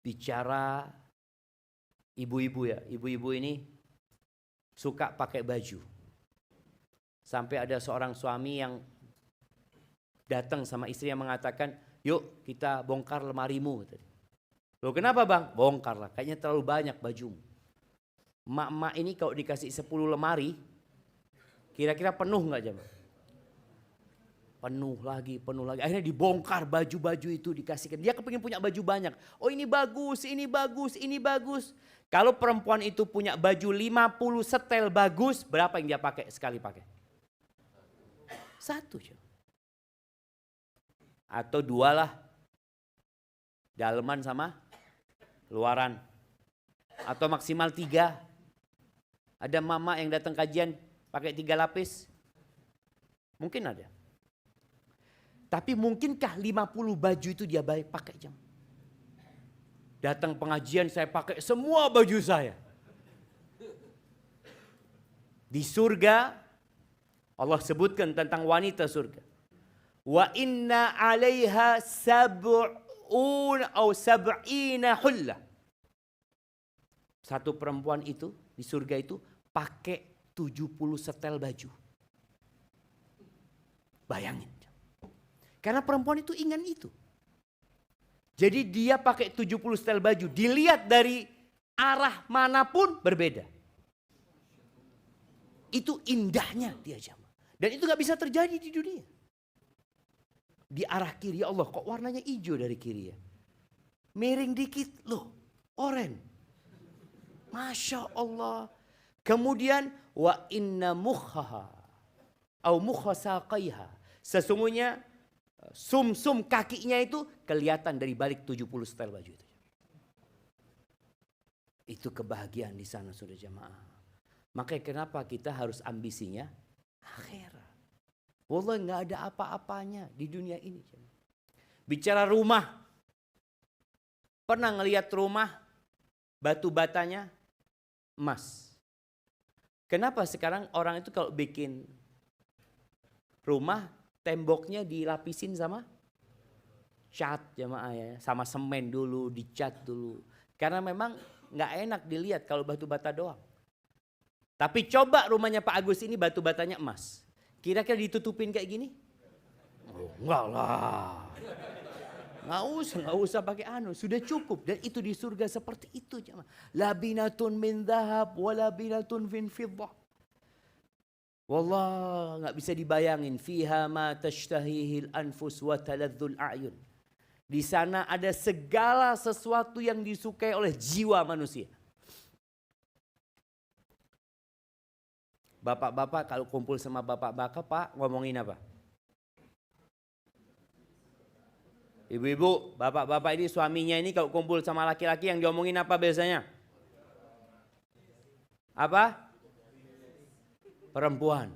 Bicara ibu-ibu ya, ibu-ibu ini suka pakai baju. Sampai ada seorang suami yang datang sama istri yang mengatakan, "Yuk kita bongkar lemarimu." Loh, kenapa bang? Bongkar lah, kayaknya terlalu banyak bajumu. Emak-emak ini kalau dikasih 10 lemari, kira-kira penuh nggak jemaah? Penuh lagi. Akhirnya dibongkar baju-baju itu dikasihkan. Dia kepingin punya baju banyak. Oh ini bagus, ini bagus, ini bagus. Kalau perempuan itu punya baju 50 setel bagus, berapa yang dia pakai sekali pakai? 1. Atau 2 lah. Daleman sama luaran. Atau maksimal 3. Ada mama yang datang kajian pakai 3 lapis. Mungkin ada. Tapi mungkinkah 50 baju itu dia pakai jam? Datang pengajian saya pakai semua baju saya. Di surga Allah sebutkan tentang wanita surga. Wa inna 'alaiha sab'un atau sab'ina hullah. Satu perempuan itu di surga itu pakai 70 setel baju. Bayangin. Karena perempuan itu ingin itu. Jadi dia pakai 70 setel baju. Dilihat dari arah manapun berbeda. Itu indahnya dia jamaah. Dan itu gak bisa terjadi di dunia. Di arah kiri Allah kok warnanya hijau dari kiri ya. Miring dikit loh. Oranye. Masya Allah. Kemudian wa inna mukhaha. Au mukha saqaiha. Sesungguhnya sum-sum kakinya itu kelihatan dari balik 70 setel baju itu. Itu kebahagiaan di sana sudah jamaah. Makanya kenapa kita harus ambisinya akhirat. Wallahi nggak ada apa-apanya di dunia ini. Bicara rumah. Pernah ngelihat rumah batu batanya emas. Kenapa sekarang orang itu kalau bikin rumah temboknya dilapisin sama cat jamaah ya, sama semen dulu, dicat dulu. Karena memang nggak enak dilihat kalau batu bata doang. Tapi coba rumahnya Pak Agus ini batu batanya emas. Kira-kira ditutupin kayak gini? Oh, enggak lah. Nggak usah pakai anu, sudah cukup. Dan itu di surga seperti itu jamaah. Labinatun min dhahab wa labinatun min fiddah. Wallah nggak bisa dibayangin. Fiha ma tashtahihil anfus wa taladzul a'yun. Di sana ada segala sesuatu yang disukai oleh jiwa manusia. Bapak-bapak kalau kumpul sama bapak-bapak Pak ngomongin apa? Ibu-ibu, bapak-bapak ini suaminya ini kalau kumpul sama laki-laki yang diomongin apa biasanya? Apa? Perempuan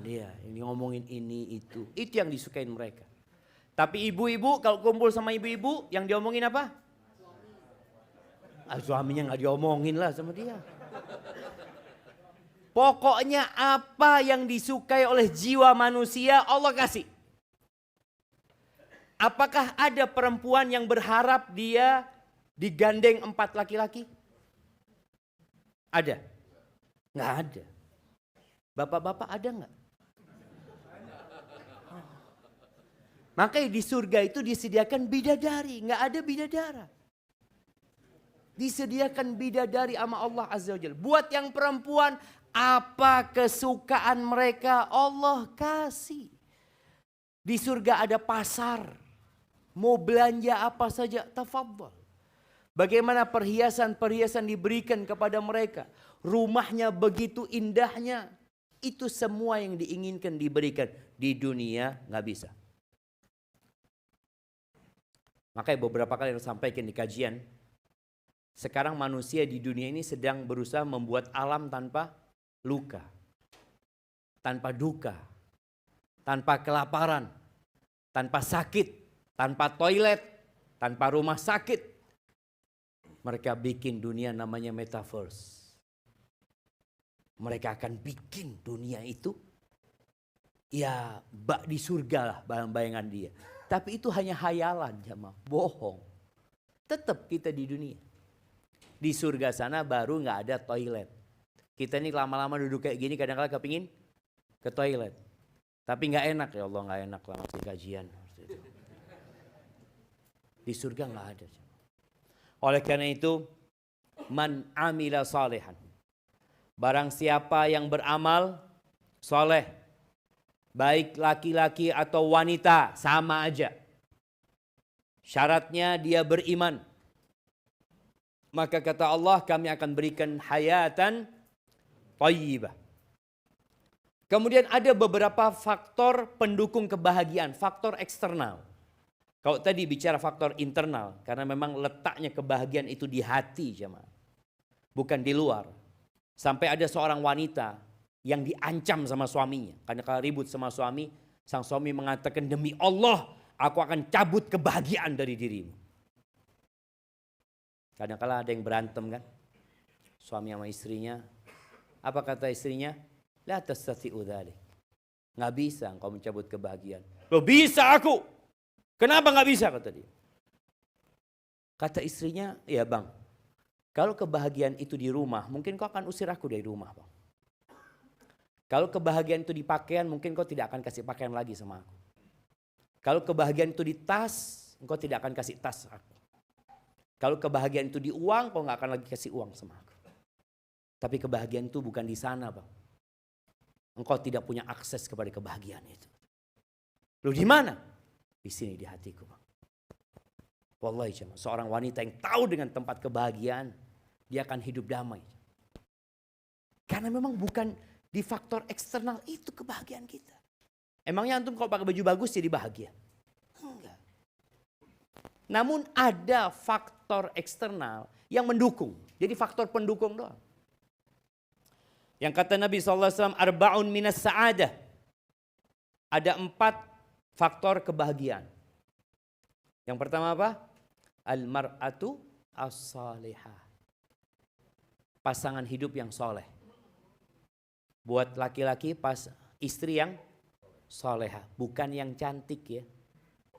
dia ini ngomongin ini itu yang disukain mereka. Tapi ibu-ibu kalau kumpul sama ibu-ibu yang diomongin apa? Suaminya nggak diomongin lah sama dia. Pokoknya apa yang disukai oleh jiwa manusia Allah kasih. Apakah ada perempuan yang berharap dia digandeng 4 laki-laki? Ada? Nggak ada. Bapak-bapak ada nggak? Makanya di surga itu disediakan bidadari. Nggak ada bidadara. Disediakan bidadari sama Allah Azza wa Jalla. Buat yang perempuan, apa kesukaan mereka Allah kasih. Di surga ada pasar. Mau belanja apa saja, tafadhal. Bagaimana perhiasan-perhiasan diberikan kepada mereka. Rumahnya begitu indahnya. Itu semua yang diinginkan diberikan. Di dunia nggak bisa. Makanya beberapa kali yang sampaikan di kajian. Sekarang manusia di dunia ini sedang berusaha membuat alam tanpa luka. Tanpa duka. Tanpa kelaparan. Tanpa sakit. Tanpa toilet. Tanpa rumah sakit. Mereka bikin dunia namanya metaverse. Mereka akan bikin dunia itu ya bak di surga lah bayangan dia. Tapi itu hanya hayalan jamaah, bohong. Tetap kita di dunia. Di surga sana baru nggak ada toilet. Kita ini lama-lama duduk kayak gini kadang-kadang kepingin ke toilet. Tapi nggak enak ya Allah, nggak enak lah masih kajian. Di surga nggak ada. Oleh karena itu man amila salihan. Barang siapa yang beramal soleh. Baik laki-laki atau wanita, sama aja. Syaratnya dia beriman. Maka kata Allah, kami akan berikan hayatan thayyibah. Kemudian ada beberapa faktor pendukung kebahagiaan, faktor eksternal. Kalau tadi bicara faktor internal, karena memang letaknya kebahagiaan itu di hati, jemaah. Bukan di luar. Sampai ada seorang wanita yang diancam sama suaminya. Karena kalau ribut sama suami, sang suami mengatakan, demi Allah, aku akan cabut kebahagiaan dari dirimu. Kadang-kala ada yang berantem kan, suami sama istrinya. Apa kata istrinya? La tastati'u dzalik. Nggak bisa engkau mencabut kebahagiaan. Loh bisa aku. Kenapa nggak bisa, kata dia. Kata istrinya, ya bang, kalau kebahagiaan itu di rumah, mungkin kau akan usir aku dari rumah, bang. Kalau kebahagiaan itu di pakaian, mungkin kau tidak akan kasih pakaian lagi sama aku. Kalau kebahagiaan itu di tas, engkau tidak akan kasih tas aku. Kalau kebahagiaan itu di uang, kau nggak akan lagi kasih uang sama aku. Tapi kebahagiaan itu bukan di sana, bang. Engkau tidak punya akses kepada kebahagiaan itu. Loh di mana? Di sini, di hatiku, bang. Wallahi jemaah, seorang wanita yang tahu dengan tempat kebahagiaan, dia akan hidup damai. Karena memang bukan di faktor eksternal itu kebahagiaan kita. Emangnya antum kalau pakai baju bagus jadi bahagia? Enggak. Namun ada faktor eksternal yang mendukung. Jadi faktor pendukung doang. Yang kata Nabi SAW, arba'un minas sa'adah. Ada 4 faktor kebahagiaan. Yang pertama apa? Al-mar'atu as-salihah. Pasangan hidup yang soleh. Buat laki-laki istri yang solehah. Bukan yang cantik ya.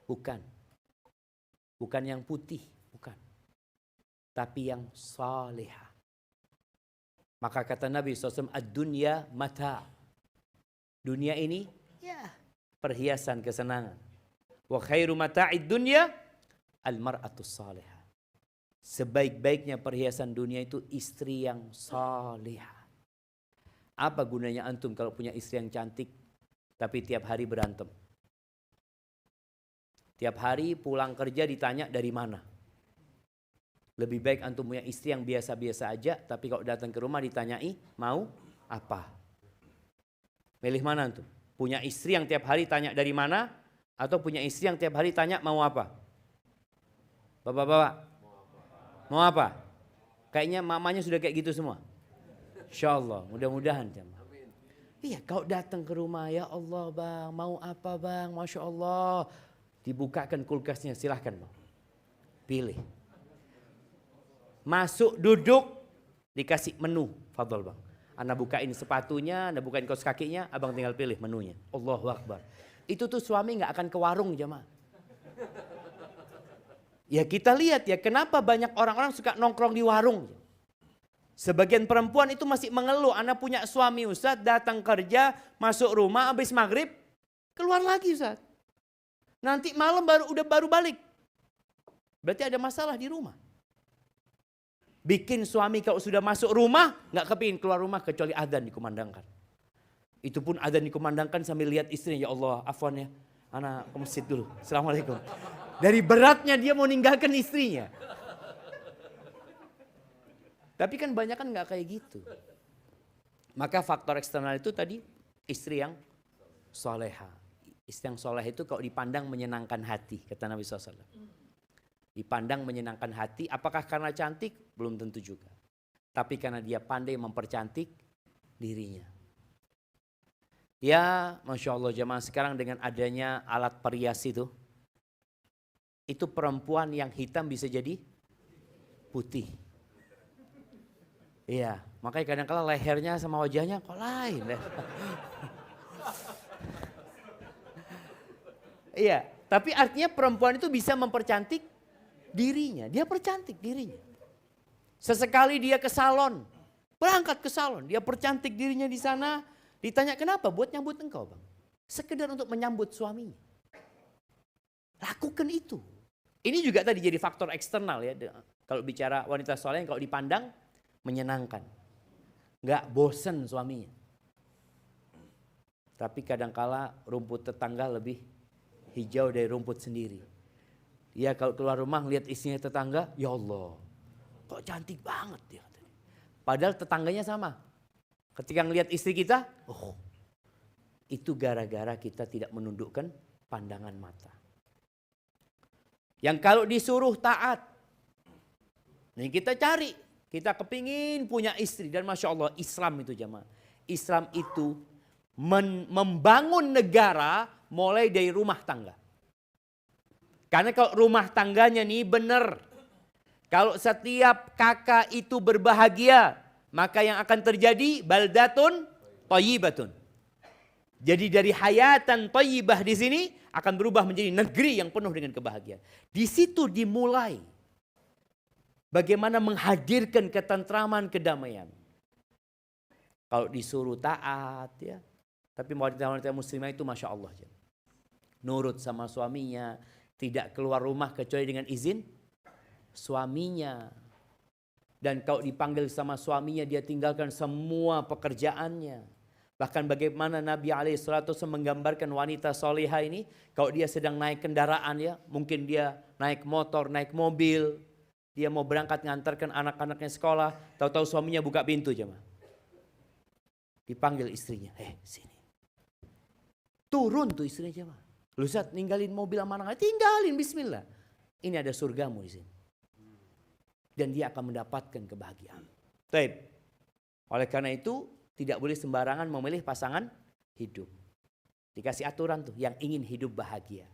Bukan. Bukan yang putih. Bukan. Tapi yang solehah. Maka kata Nabi SAW, ad-dunya mata. Dunia ini ya perhiasan kesenangan. Wa khairu mata'id dunya al-mar'atus salihah. Sebaik-baiknya perhiasan dunia itu istri yang salihah. Apa gunanya antum kalau punya istri yang cantik tapi tiap hari berantem? Tiap hari pulang kerja ditanya dari mana? Lebih baik antum punya istri yang biasa-biasa aja, tapi kalau datang ke rumah ditanyai mau apa? Milih mana antum? Punya istri yang tiap hari tanya dari mana? Atau punya istri yang tiap hari tanya mau apa? Bapak-bapak, mau apa? Kayaknya mamanya sudah kayak gitu semua. Insya Allah, mudah-mudahan. Iya, kalau datang ke rumah, ya Allah bang, mau apa bang? Masya Allah. Dibukakan kulkasnya, silahkan bang. Pilih. Masuk duduk dikasih menu, fadol bang. Anda bukain sepatunya, Anda bukain kaos kakinya, abang tinggal pilih menunya. Allahu Akbar. Itu tuh suami nggak akan ke warung jemaah. Ya kita lihat ya, kenapa banyak orang-orang suka nongkrong di warung. Sebagian perempuan itu masih mengeluh, Anda punya suami Ustaz, datang kerja, masuk rumah, habis maghrib, keluar lagi Ustaz. Nanti malam baru balik. Berarti ada masalah di rumah. Bikin suami kalau sudah masuk rumah, nggak kepingin keluar rumah kecuali adzan dikumandangkan. Itu pun adzan dikumandangkan sambil lihat istrinya, ya Allah afwan ya, anak ke masjid dulu, assalamualaikum. Dari beratnya dia mau ninggalkan istrinya. Tapi kan banyak kan nggak kayak gitu. Maka faktor eksternal itu tadi istri yang soleha. Istri yang soleh itu kalau dipandang menyenangkan hati, kata Nabi SAW. Dipandang menyenangkan hati, apakah karena cantik? Belum tentu juga. Tapi karena dia pandai mempercantik dirinya. Ya Masya Allah jemaah, sekarang dengan adanya alat perias itu perempuan yang hitam bisa jadi putih. Iya, makanya kadang-kadang lehernya sama wajahnya kok lain. Iya, tapi artinya perempuan itu bisa mempercantik dirinya. Dia percantik dirinya. Sesekali dia ke salon, berangkat ke salon, dia percantik dirinya di sana. Ditanya kenapa? Buat nyambut engkau bang. Sekedar untuk menyambut suaminya. Lakukan itu. Ini juga tadi jadi faktor eksternal ya. Kalau bicara wanita soleh kalau dipandang menyenangkan. Nggak bosen suaminya. Tapi kadangkala rumput tetangga lebih hijau dari rumput sendiri. Dia kalau keluar rumah lihat istrinya tetangga, ya Allah, kok cantik banget dia. Padahal tetangganya sama. Ketika ngelihat istri kita, oh, itu gara-gara kita tidak menundukkan pandangan mata. Yang kalau disuruh taat, nih kita cari, kita kepingin punya istri. Dan Masya Allah Islam itu jamaah. Islam itu membangun negara mulai dari rumah tangga. Karena kalau rumah tangganya nih benar. Kalau setiap kakak itu berbahagia, maka yang akan terjadi baldatun thayyibatun. Jadi dari hayatan thayyibah di sini akan berubah menjadi negeri yang penuh dengan kebahagiaan. Di situ dimulai bagaimana menghadirkan ketentraman, kedamaian. Kalau disuruh taat ya. Tapi wanita-wanita muslimah itu Masya Allah. Nurut sama suaminya. Tidak keluar rumah kecuali dengan izin suaminya. Dan kalau dipanggil sama suaminya dia tinggalkan semua pekerjaannya. Bahkan bagaimana Nabi SAW menggambarkan wanita soleha ini. Kalau dia sedang naik kendaraan ya. Mungkin dia naik motor, naik mobil. Dia mau berangkat ngantarkan anak-anaknya sekolah. Tahu-tahu suaminya buka pintu jemaah. Dipanggil istrinya. Sini. Turun tuh istrinya jemaah. Lu Ustaz ninggalin mobil sama anak, tinggalin bismillah. Ini ada surgamu di sini. Dan dia akan mendapatkan kebahagiaan. Baik. Oleh karena itu tidak boleh sembarangan memilih pasangan hidup. Dikasih aturan tuh yang ingin hidup bahagia.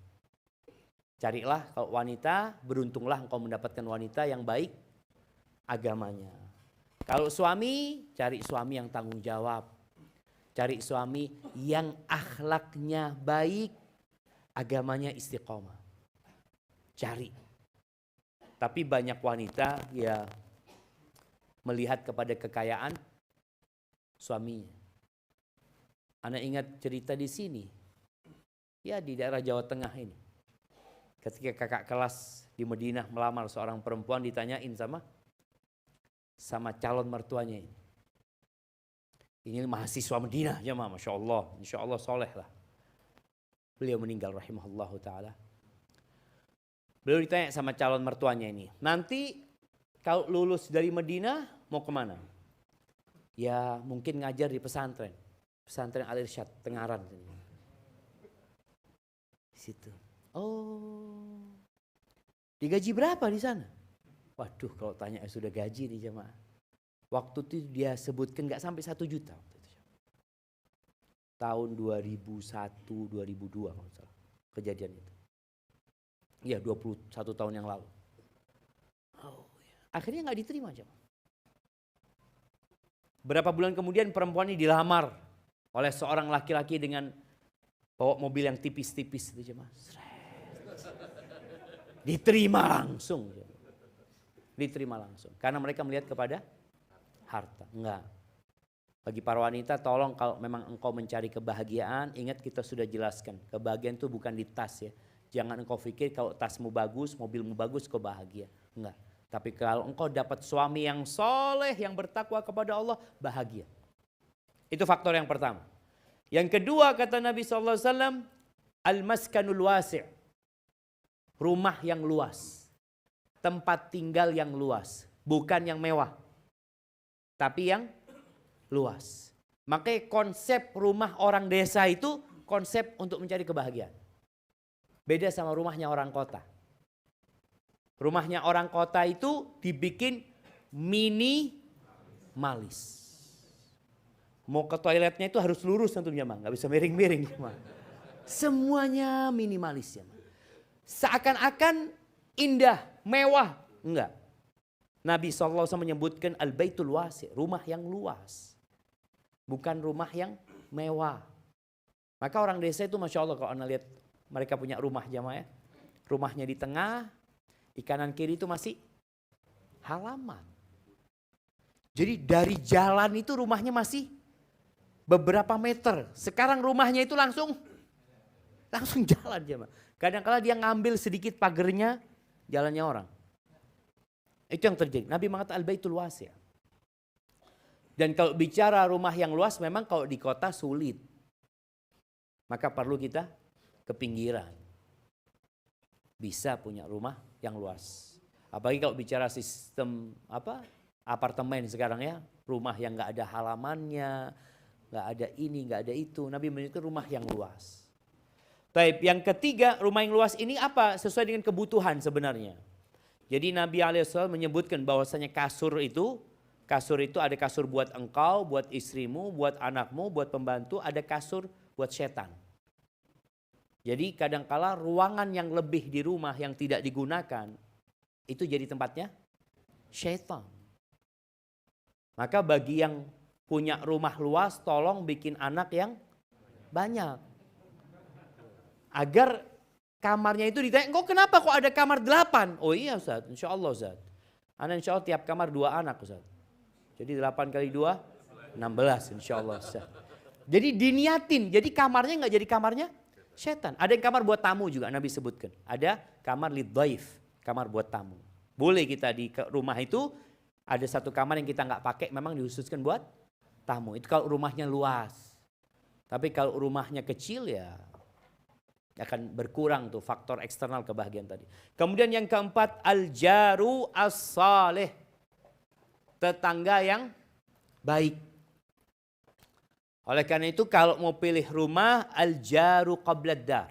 Carilah kalau wanita, beruntunglah engkau mendapatkan wanita yang baik agamanya. Kalau suami, cari suami yang tanggung jawab. Cari suami yang akhlaknya baik, agamanya istiqomah. Cari. Tapi banyak wanita ya melihat kepada kekayaan suaminya. Anda ingat cerita di sini. Ya di daerah Jawa Tengah ini. Ketika kakak kelas di Madinah melamar seorang perempuan ditanyain sama calon mertuanya ini. Ini mahasiswa Madinah ya Masya Allah. Insya Allah soleh lah. Beliau meninggal rahimahullahu ta'ala. Beliau ditanya sama calon mertuanya ini. Nanti kalau lulus dari Madinah mau kemana? Ya mungkin ngajar di pesantren. Pesantren Al-Irsyad, Tengaran. Di situ. Oh. Digaji berapa di sana? Waduh kalau tanya sudah gaji nih jemaah. Waktu itu dia sebutkan gak sampai 1 juta. Tahun 2001, 2002 kalau salah. Kejadian itu. Iya 21 tahun yang lalu. Oh, ya. Akhirnya gak diterima jemaah. Berapa bulan kemudian perempuan ini dilamar oleh seorang laki-laki dengan bawa mobil yang tipis-tipis itu jemaah. Diterima langsung. Diterima langsung. Karena mereka melihat kepada harta. Enggak. Bagi para wanita tolong kalau memang engkau mencari kebahagiaan, ingat kita sudah jelaskan. Kebahagiaan itu bukan di tas ya. Jangan engkau pikir kalau tasmu bagus, mobilmu bagus kau bahagia. Enggak. Tapi kalau engkau dapat suami yang soleh, yang bertakwa kepada Allah, bahagia. Itu faktor yang pertama. Yang kedua kata Nabi SAW, al-maskanul wasi'. Rumah yang luas. Tempat tinggal yang luas. Bukan yang mewah. Tapi yang luas. Makanya konsep rumah orang desa itu konsep untuk mencari kebahagiaan. Beda sama rumahnya orang kota. Rumahnya orang kota itu dibikin minimalis. Mau ke toiletnya itu harus lurus tentunya, nggak bisa miring-miring. Semuanya minimalis ya. Seakan-akan indah, mewah, enggak. Nabi SAW menyebutkan al-baitul wasi', rumah yang luas. Bukan rumah yang mewah. Maka orang desa itu Masya Allah kalau Anda lihat mereka punya rumah jamaah ya. Rumahnya di tengah, di kanan kiri itu masih halaman. Jadi dari jalan itu rumahnya masih beberapa meter. Sekarang rumahnya itu langsung jalan jamaah. Kadang-kadang dia ngambil sedikit pagernya, jalannya orang. Itu yang terjadi. Nabi mengatakan al-baitul wasi'. Dan kalau bicara rumah yang luas memang kalau di kota sulit. Maka perlu kita ke pinggiran. Bisa punya rumah yang luas. Apalagi kalau bicara sistem apartemen sekarang ya, rumah yang nggak ada halamannya, nggak ada ini, nggak ada itu. Nabi menunjukkan rumah yang luas. Baik, yang ketiga, rumah yang luas ini apa? Sesuai dengan kebutuhan sebenarnya. Jadi Nabi SAW menyebutkan bahwasanya kasur itu ada kasur buat engkau, buat istrimu, buat anakmu, buat pembantu, ada kasur buat setan. Jadi kadangkala ruangan yang lebih di rumah yang tidak digunakan, itu jadi tempatnya setan. Maka bagi yang punya rumah luas, tolong bikin anak yang banyak. Agar kamarnya itu ditanya, kok kenapa kok ada kamar 8? Oh iya Ustaz, insya Allah Ustaz. Anak insya Allah tiap kamar 2 anak Ustaz. Jadi 8 kali 2, 16 insya Allah Ustaz. Jadi diniatin, jadi kamarnya nggak jadi kamarnya setan. Ada yang kamar buat tamu juga Nabi sebutkan. Ada kamar lidhaif, kamar buat tamu. Boleh kita di rumah itu ada satu kamar yang kita nggak pakai, memang dikhususkan buat tamu. Itu kalau rumahnya luas. Tapi kalau rumahnya kecil ya akan berkurang tuh faktor eksternal kebahagiaan tadi. Kemudian yang keempat, al-jaru as-salih. Tetangga yang baik. Oleh karena itu kalau mau pilih rumah, al-jaru qablad dar.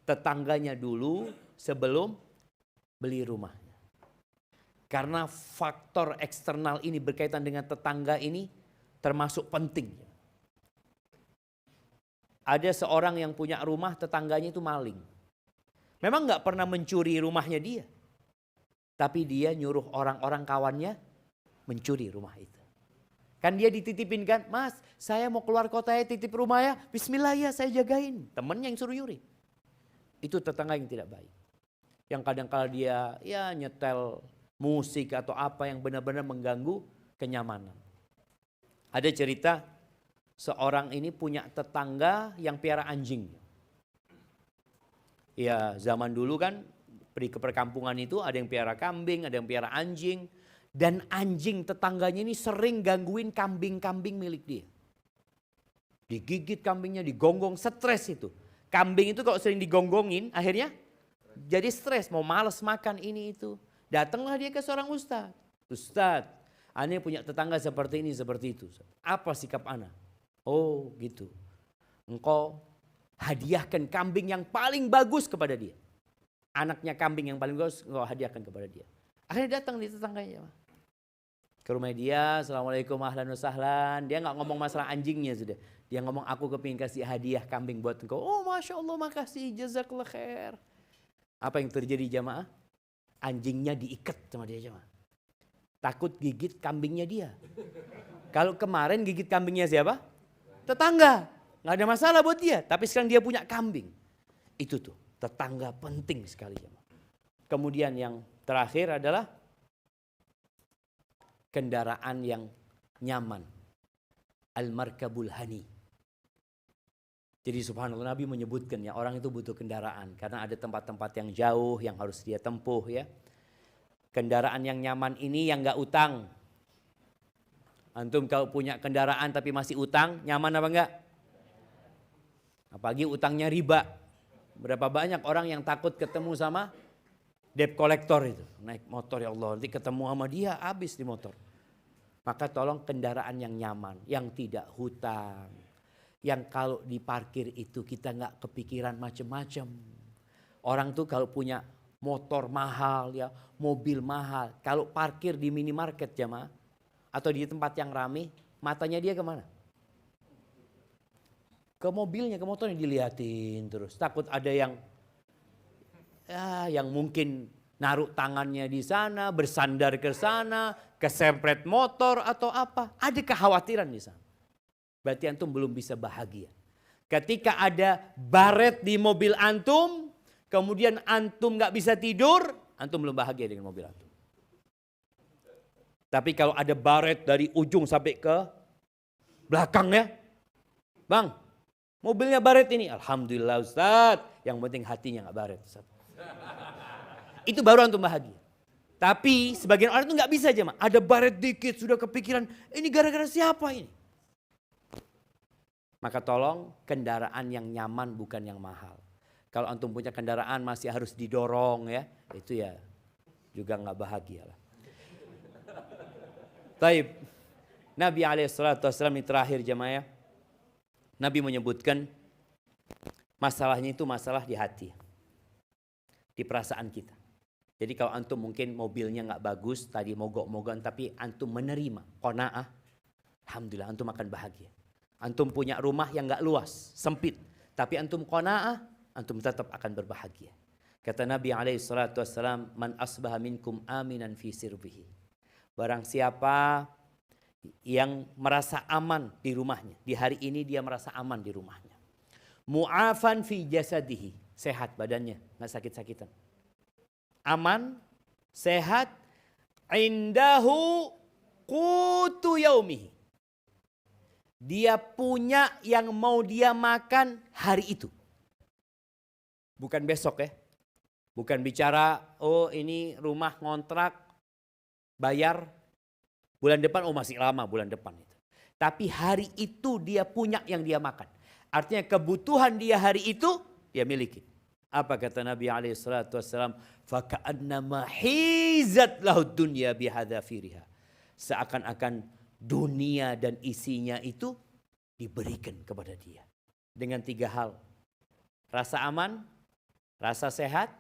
Tetangganya dulu sebelum beli rumahnya. Karena faktor eksternal ini berkaitan dengan tetangga ini termasuk penting. Ada seorang yang punya rumah, tetangganya itu maling. Memang nggak pernah mencuri rumahnya dia. Tapi dia nyuruh orang-orang kawannya mencuri rumah itu. Kan dia dititipin kan, Mas saya mau keluar kota ya, titip rumah ya. Bismillah ya saya jagain. Temennya yang suruh nyuri. Itu tetangga yang tidak baik. Yang kadang-kala dia ya nyetel musik atau apa yang benar-benar mengganggu kenyamanan. Ada cerita, seorang ini punya tetangga yang piara anjing. Ya zaman dulu kan pergi ke perkampungan itu ada yang piara kambing, ada yang piara anjing. Dan anjing tetangganya ini sering gangguin kambing-kambing milik dia. Digigit kambingnya, digonggong, stres itu. Kambing itu kalau sering digonggongin akhirnya jadi stres, mau males makan ini itu. Datanglah dia ke seorang ustadz. Ustadz, ana punya tetangga seperti ini, seperti itu. Apa sikap ana? Oh gitu. Engkau hadiahkan kambing yang paling bagus kepada dia. Anaknya kambing yang paling bagus engkau hadiahkan kepada dia. Akhirnya datang di tetangganya. Ke rumah dia, assalamualaikum ahlan wa sahlan. Dia gak ngomong masalah anjingnya sudah. Dia ngomong aku kepingin kasih hadiah kambing buat engkau. Oh Masya Allah makasih, jazakallah khair. Apa yang terjadi jamaah? Anjingnya diikat sama dia jamaah. Takut gigit kambingnya dia. Kalau kemarin gigit kambingnya siapa? Tetangga. Gak ada masalah buat dia. Tapi sekarang dia punya kambing. Itu tuh tetangga penting sekali jamaah. Kemudian yang terakhir adalah kendaraan yang nyaman. Al-markabul hani. Jadi subhanallah Nabi menyebutkan ya orang itu butuh kendaraan. Karena ada tempat-tempat yang jauh yang harus dia tempuh ya. Kendaraan yang nyaman ini yang gak utang. Antum kalau punya kendaraan tapi masih utang, nyaman apa enggak? Apalagi utangnya riba. Berapa banyak orang yang takut ketemu sama debt collector itu. Naik motor ya Allah, nanti ketemu sama dia habis di motor. Maka tolong kendaraan yang nyaman, yang tidak hutang. Yang kalau diparkir itu kita nggak kepikiran macam-macam. Orang tuh kalau punya motor mahal ya, mobil mahal. Kalau parkir di minimarket jamaah atau di tempat yang ramai, matanya dia kemana? Ke mobilnya, ke motornya diliatin terus. Takut ada yang mungkin naruh tangannya di sana, bersandar ke sana, kesempret motor atau apa. Ada kekhawatiran di sana. Berarti antum belum bisa bahagia. Ketika ada baret di mobil antum, kemudian antum gak bisa tidur, antum belum bahagia dengan mobil antum. Tapi kalau ada baret dari ujung sampai ke belakangnya, bang, mobilnya baret ini, alhamdulillah Ustaz, yang penting hatinya gak baret Ustaz. Itu baru antum bahagia. Tapi sebagian orang itu gak bisa aja, ada baret dikit sudah kepikiran, ini gara-gara siapa ini? Maka tolong kendaraan yang nyaman bukan yang mahal. Kalau antum punya kendaraan masih harus didorong ya, itu ya juga nggak bahagia lah. Taib. Nabi SAW ini terakhir jemaah. Nabi menyebutkan masalahnya itu masalah di hati. Di perasaan kita. Jadi kalau antum mungkin mobilnya nggak bagus, tadi mogok-mogokan, tapi antum menerima, qanaah, alhamdulillah antum akan bahagia. Antum punya rumah yang nggak luas, sempit, tapi antum qanaah, antum tetap akan berbahagia. Kata Nabi SAW, man asbaha minkum aminan fi sirbihi. Barang siapa yang merasa aman di rumahnya, di hari ini dia merasa aman di rumahnya. Mu'afan fi jasadihi, sehat badannya, nggak sakit-sakitan. Aman, sehat, indahu qutu yaumihi. Dia punya yang mau dia makan hari itu. Bukan besok ya. Bukan bicara, oh ini rumah ngontrak, bayar, bulan depan, oh masih lama bulan depan itu. Tapi hari itu dia punya yang dia makan. Artinya kebutuhan dia hari itu, dia miliki. Apa kata Nabi SAW? Faka'annama hizat lahud dunya bihadafiriha. Seakan-akan dunia dan isinya itu diberikan kepada dia. Dengan 3 hal. Rasa aman, rasa sehat,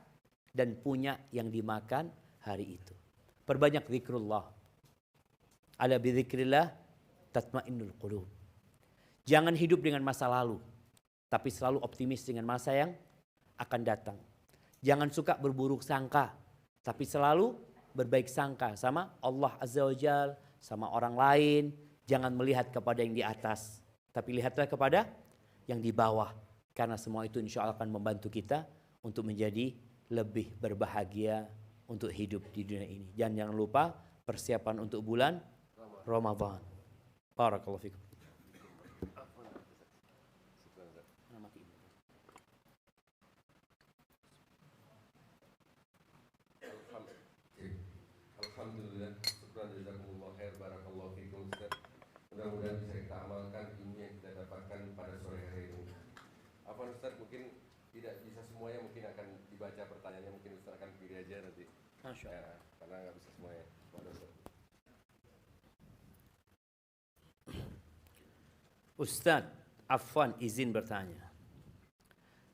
dan punya yang dimakan hari itu. Perbanyak zikrullah. Ala bidzikrillah tatmainnul qulub. Jangan hidup dengan masa lalu. Tapi selalu optimis dengan masa yang akan datang. Jangan suka berburuk sangka, tapi selalu berbaik sangka sama Allah Azza wa Jalla, sama orang lain. Jangan melihat kepada yang di atas, tapi lihatlah kepada yang di bawah. Karena semua itu insya Allah akan membantu kita untuk menjadi lebih berbahagia untuk hidup di dunia ini. Dan jangan lupa persiapan untuk bulan Ramadan. Barakallahu fikum. Alhamdulillah, syukran jazakumullah khair, barakallahu fikum Ustaz. Mudah-mudahan bisa kita amalkan ilmu yang kita dapatkan pada sore hari ini. Apa Ustaz, mungkin tidak bisa semuanya, mungkin akan dibaca pertanyaannya, mungkin Ustaz akan pilih aja nanti. Masya Allah. Ya, karena nggak bisa semuanya. Ustadz, Afwan izin bertanya.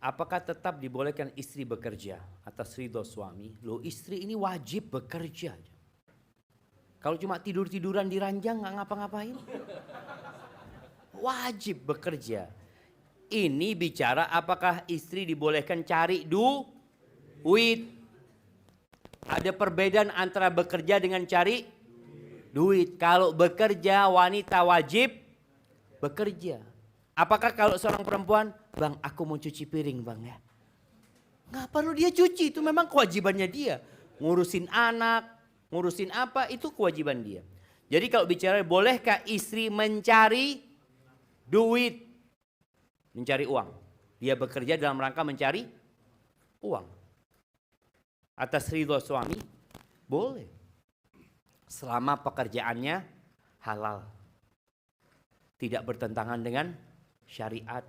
Apakah tetap dibolehkan istri bekerja atas ridho suami? Loh, istri ini wajib bekerja. Kalau cuma tidur-tiduran di ranjang nggak ngapa-ngapain. Wajib bekerja. Ini bicara apakah istri dibolehkan cari duit. Ada perbedaan antara bekerja dengan cari duit. Kalau bekerja wanita wajib bekerja. Apakah kalau seorang perempuan, bang aku mau cuci piring bang ya. Nggak perlu dia cuci, itu memang kewajibannya dia. Ngurusin anak, ngurusin apa, itu kewajiban dia. Jadi kalau bicara bolehkah istri mencari duit, mencari uang. Dia bekerja dalam rangka mencari uang. Atas ridho suami, boleh. Selama pekerjaannya halal. Tidak bertentangan dengan syariat.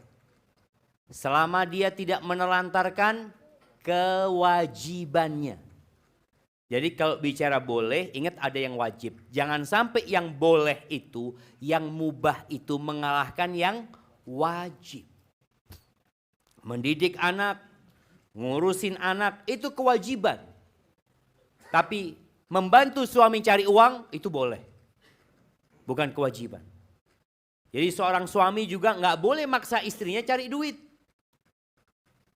Selama dia tidak menelantarkan kewajibannya. Jadi kalau bicara boleh, ingat ada yang wajib. Jangan sampai yang boleh itu, yang mubah itu mengalahkan yang wajib. Mendidik anak, ngurusin anak, itu kewajiban. Tapi membantu suami cari uang, itu boleh. Bukan kewajiban. Jadi seorang suami juga nggak boleh maksa istrinya cari duit.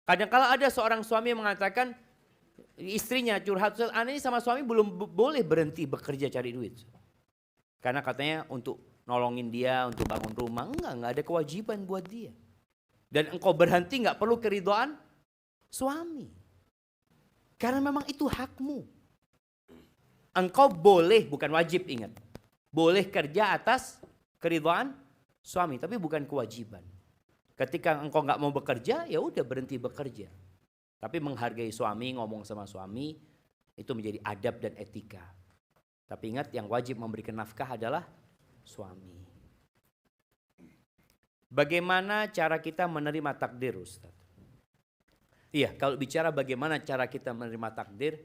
Kadang-kala ada seorang suami yang mengatakan istrinya curhat, aneh ini sama suami belum boleh berhenti bekerja cari duit. Karena katanya untuk nolongin dia, untuk bangun rumah, nggak ada kewajiban buat dia. Dan engkau berhenti nggak perlu keridhaan suami. Karena memang itu hakmu. Engkau boleh, bukan wajib, ingat. Boleh kerja atas keridhaan suami, tapi bukan kewajiban. Ketika engkau nggak mau bekerja, ya udah berhenti bekerja. Tapi menghargai suami, ngomong sama suami, itu menjadi adab dan etika. Tapi ingat yang wajib memberikan nafkah adalah suami. Bagaimana cara kita menerima takdir, Ustaz? Iya, kalau bicara bagaimana cara kita menerima takdir,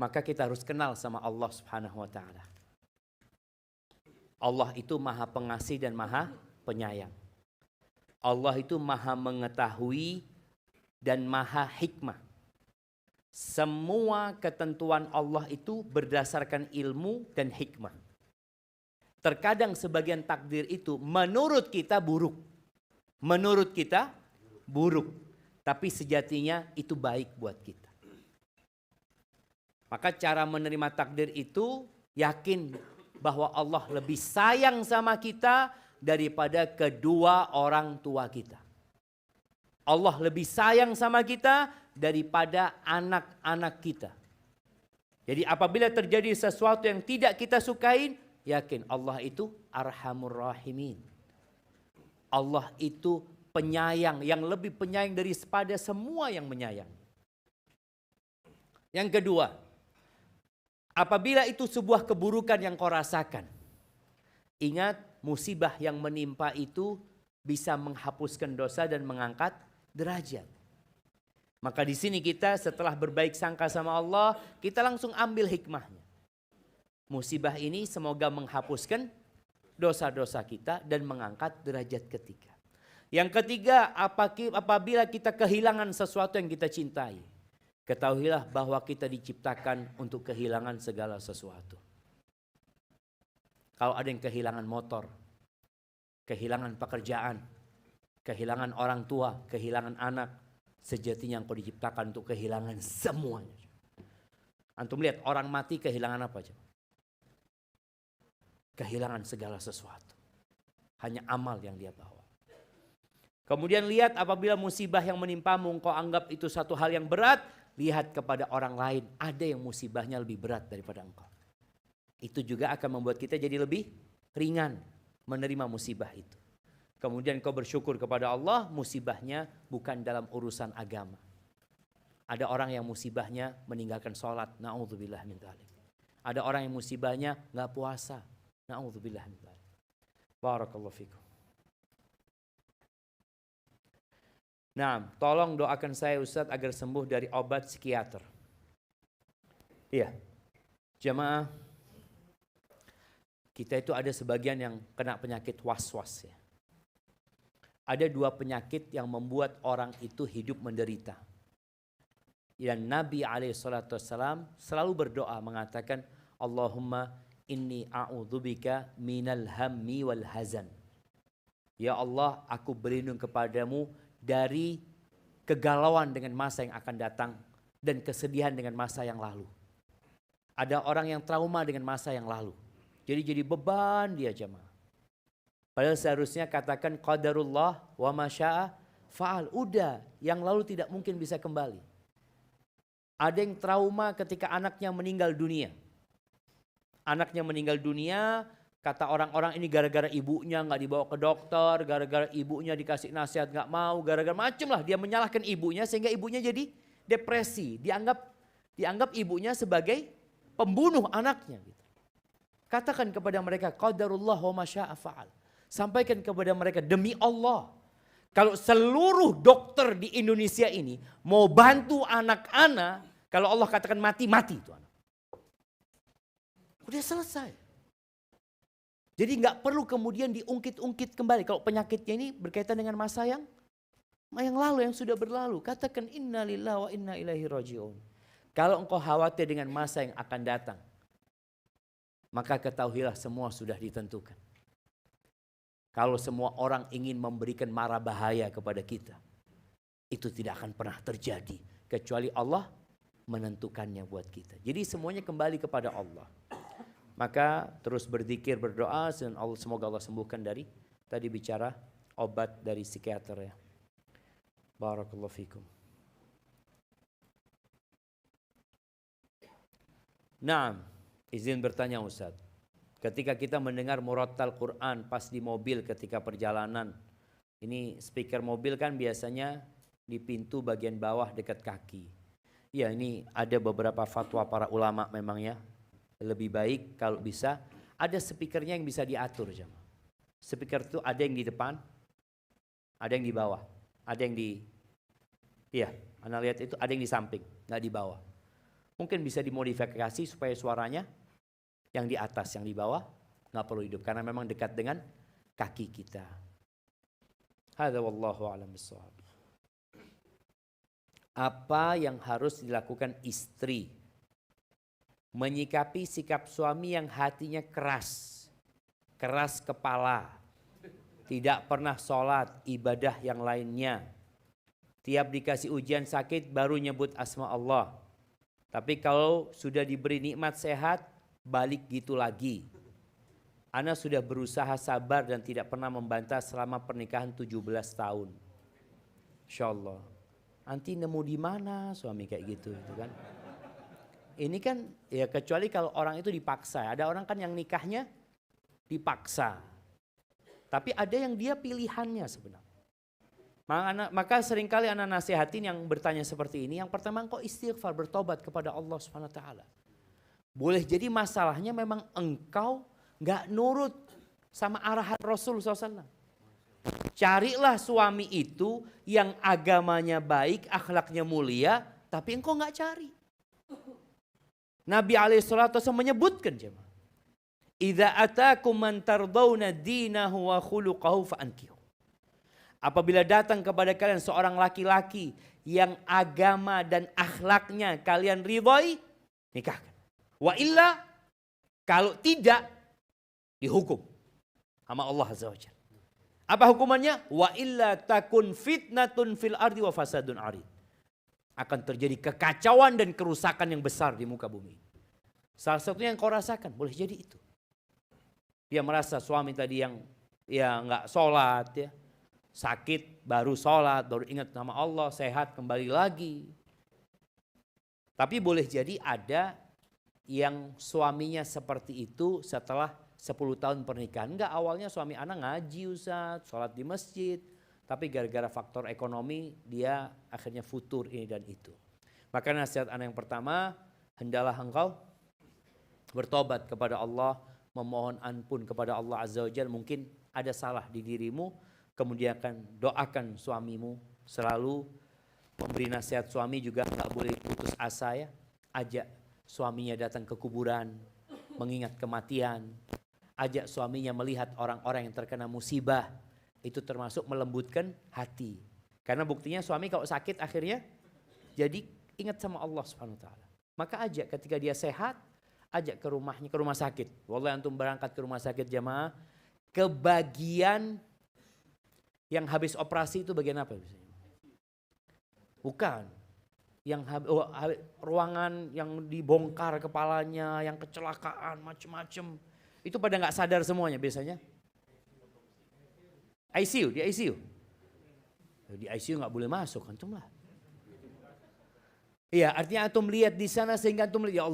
maka kita harus kenal sama Allah Subhanahu wa taala. Allah itu Maha Pengasih dan Maha Penyayang. Allah itu Maha Mengetahui dan Maha Hikmah. Semua ketentuan Allah itu berdasarkan ilmu dan hikmah. Terkadang sebagian takdir itu menurut kita buruk. Menurut kita buruk. Tapi sejatinya itu baik buat kita. Maka cara menerima takdir itu yakin bahwa Allah lebih sayang sama kita daripada kedua orang tua kita. Allah lebih sayang sama kita daripada anak-anak kita. Jadi apabila terjadi sesuatu yang tidak kita sukain, yakin Allah itu Arhamur Rahimin. Allah itu penyayang, yang lebih penyayang daripada semua yang menyayang. Yang kedua, apabila itu sebuah keburukan yang kau rasakan, ingat musibah yang menimpa itu bisa menghapuskan dosa dan mengangkat derajat. Maka di sini kita setelah berbaik sangka sama Allah, kita langsung ambil hikmahnya. Musibah ini semoga menghapuskan dosa-dosa kita dan mengangkat derajat ketiga. Yang ketiga, apabila kita kehilangan sesuatu yang kita cintai, ketahuilah bahwa kita diciptakan untuk kehilangan segala sesuatu. Kalau ada yang kehilangan motor, kehilangan pekerjaan, kehilangan orang tua, kehilangan anak, sejatinya engkau diciptakan untuk kehilangan semuanya. Antum lihat orang mati kehilangan apa coba? Kehilangan segala sesuatu. Hanya amal yang dia bawa. Kemudian lihat apabila musibah yang menimpamu engkau anggap itu satu hal yang berat, lihat kepada orang lain, ada yang musibahnya lebih berat daripada engkau. Itu juga akan membuat kita jadi lebih ringan menerima musibah itu. Kemudian kau bersyukur kepada Allah, musibahnya bukan dalam urusan agama. Ada orang yang musibahnya meninggalkan sholat, na'udzubillah min dzalik. Ada orang yang musibahnya nggak puasa, na'udzubillah min dzalik. Barakallahu fikum. Nah, tolong doakan saya Ustadz agar sembuh dari obat psikiater. Iya, jemaah, kita itu ada sebagian yang kena penyakit was-was ya. Ada dua penyakit yang membuat orang itu hidup menderita. Dan Nabi SAW selalu berdoa mengatakan, Allahumma inni a'udzubika minal hammi wal hazan. Ya Allah, aku berlindung kepadamu dari kegalauan dengan masa yang akan datang dan kesedihan dengan masa yang lalu. Ada orang yang trauma dengan masa yang lalu. Jadi beban dia jemaah. Padahal seharusnya katakan qadarullah wa masya'a fa'al. Udah, yang lalu tidak mungkin bisa kembali. Ada yang trauma ketika anaknya meninggal dunia. Anaknya meninggal dunia, kata orang-orang ini gara-gara ibunya nggak dibawa ke dokter, gara-gara ibunya dikasih nasihat nggak mau, gara-gara macem lah dia menyalahkan ibunya sehingga ibunya jadi depresi. Dianggap ibunya sebagai pembunuh anaknya. Gitu. Katakan kepada mereka qadarullah wa masya'a fa'al. Sampaikan kepada mereka demi Allah. Kalau seluruh dokter di Indonesia ini mau bantu anak-anak, kalau Allah katakan mati, mati itu anak. Udah selesai. Jadi nggak perlu kemudian diungkit-ungkit kembali. Kalau penyakitnya ini berkaitan dengan masa yang lalu, yang sudah berlalu. Katakan innalillahi wa inna ilaihi raji'un. Kalau engkau khawatir dengan masa yang akan datang, maka ketahuilah semua sudah ditentukan. Kalau semua orang ingin memberikan mara bahaya kepada kita, itu tidak akan pernah terjadi. Kecuali Allah menentukannya buat kita. Jadi semuanya kembali kepada Allah. Maka terus berzikir, berdoa, dan semoga Allah sembuhkan dari tadi bicara obat dari psikiater ya. Barakallahu fikum. Nah, izin bertanya Ustaz. Ketika kita mendengar murattal Quran pas di mobil ketika perjalanan. Ini speaker mobil kan biasanya di pintu bagian bawah dekat kaki. Ya ini ada beberapa fatwa para ulama memang ya. Lebih baik kalau bisa ada speakernya yang bisa diatur. Speaker itu ada yang di depan, Ada yang di bawah, ada yang di, iya, Anda lihat itu ada yang di samping, nggak di bawah. Mungkin bisa dimodifikasi supaya suaranya yang di atas, yang di bawah nggak perlu hidup karena memang dekat dengan kaki kita. Hadza wallahu a'lam bishawab. Apa yang harus dilakukan istri menyikapi sikap suami yang hatinya keras, keras kepala, tidak pernah sholat, ibadah yang lainnya. Tiap dikasih ujian sakit baru nyebut asma Allah. Tapi kalau sudah diberi nikmat sehat, balik gitu lagi. Ana sudah berusaha sabar dan tidak pernah membantah selama pernikahan 17 tahun. Insya Allah. Anti nemu di mana suami kayak gitu kan? Ini kan ya kecuali kalau orang itu dipaksa. Ada orang kan yang nikahnya dipaksa. Tapi ada yang dia pilihannya sebenarnya. Maka seringkali anak nasihatin yang bertanya seperti ini. Yang pertama engkau istighfar, bertobat kepada Allah SWT. Boleh jadi masalahnya memang engkau gak nurut sama arahan Rasul SAW. Carilah suami itu yang agamanya baik, akhlaknya mulia. Tapi engkau gak cari. Nabi SAW menyebutkan jemaah. Idza atakum man tardawna dinahu wa khuluquhu fa'ankihu. Apabila datang kepada kalian seorang laki-laki yang agama dan akhlaknya kalian ridhoi, nikahkan. Wa illa, kalau tidak, dihukum sama Allah Azza wa Jalla. Apa hukumannya? Wa illa takun fitnatun fil ardi wa fasadun arid. Akan terjadi kekacauan dan kerusakan yang besar di muka bumi. Salah satunya yang kau rasakan, boleh jadi itu. Dia merasa suami tadi yang ya nggak sholat, ya sakit baru sholat, baru ingat nama Allah, sehat kembali lagi. Tapi boleh jadi ada yang suaminya seperti itu setelah 10 tahun pernikahan. Enggak, awalnya suami anak ngaji Ustaz, sholat di masjid. Tapi gara-gara faktor ekonomi dia akhirnya futur ini dan itu. Maka nasihat anak yang pertama, hendalah engkau bertobat kepada Allah, memohon ampun kepada Allah Azza wa Jalla. Mungkin ada salah di dirimu, kemudian akan doakan suamimu. Selalu memberi nasihat suami juga nggak boleh putus asa ya. Ajak suaminya datang ke kuburan, mengingat kematian. Ajak suaminya melihat orang-orang yang terkena musibah. Itu termasuk melembutkan hati. Karena buktinya suami kalau sakit akhirnya jadi ingat sama Allah Subhanahu wa taala. Maka ajak ketika dia sehat, ajak ke rumahnya, ke rumah sakit. Wallahi antum berangkat ke rumah sakit jamaah, kebagian yang habis operasi itu bagian apa biasanya? Bukan. Yang ruangan yang dibongkar kepalanya, yang kecelakaan macam-macam. Itu pada nggak sadar semuanya biasanya. ICU, di ICU. Di ICU nggak boleh masuk, antum lah. Iya, artinya antum lihat di sana sehingga antum lihat,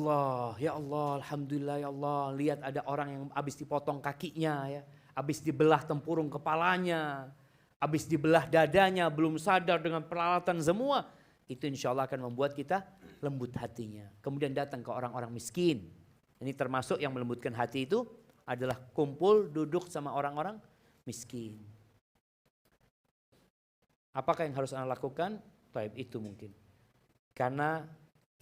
ya Allah, alhamdulillah ya Allah, lihat ada orang yang habis dipotong kakinya ya, habis dibelah tempurung kepalanya, habis dibelah dadanya, belum sadar dengan peralatan semua. Itu insya Allah akan membuat kita lembut hatinya. Kemudian datang ke orang-orang miskin. Ini termasuk yang melembutkan hati itu adalah kumpul, duduk sama orang-orang miskin. Apakah yang harus Anda lakukan? Taib itu mungkin. Karena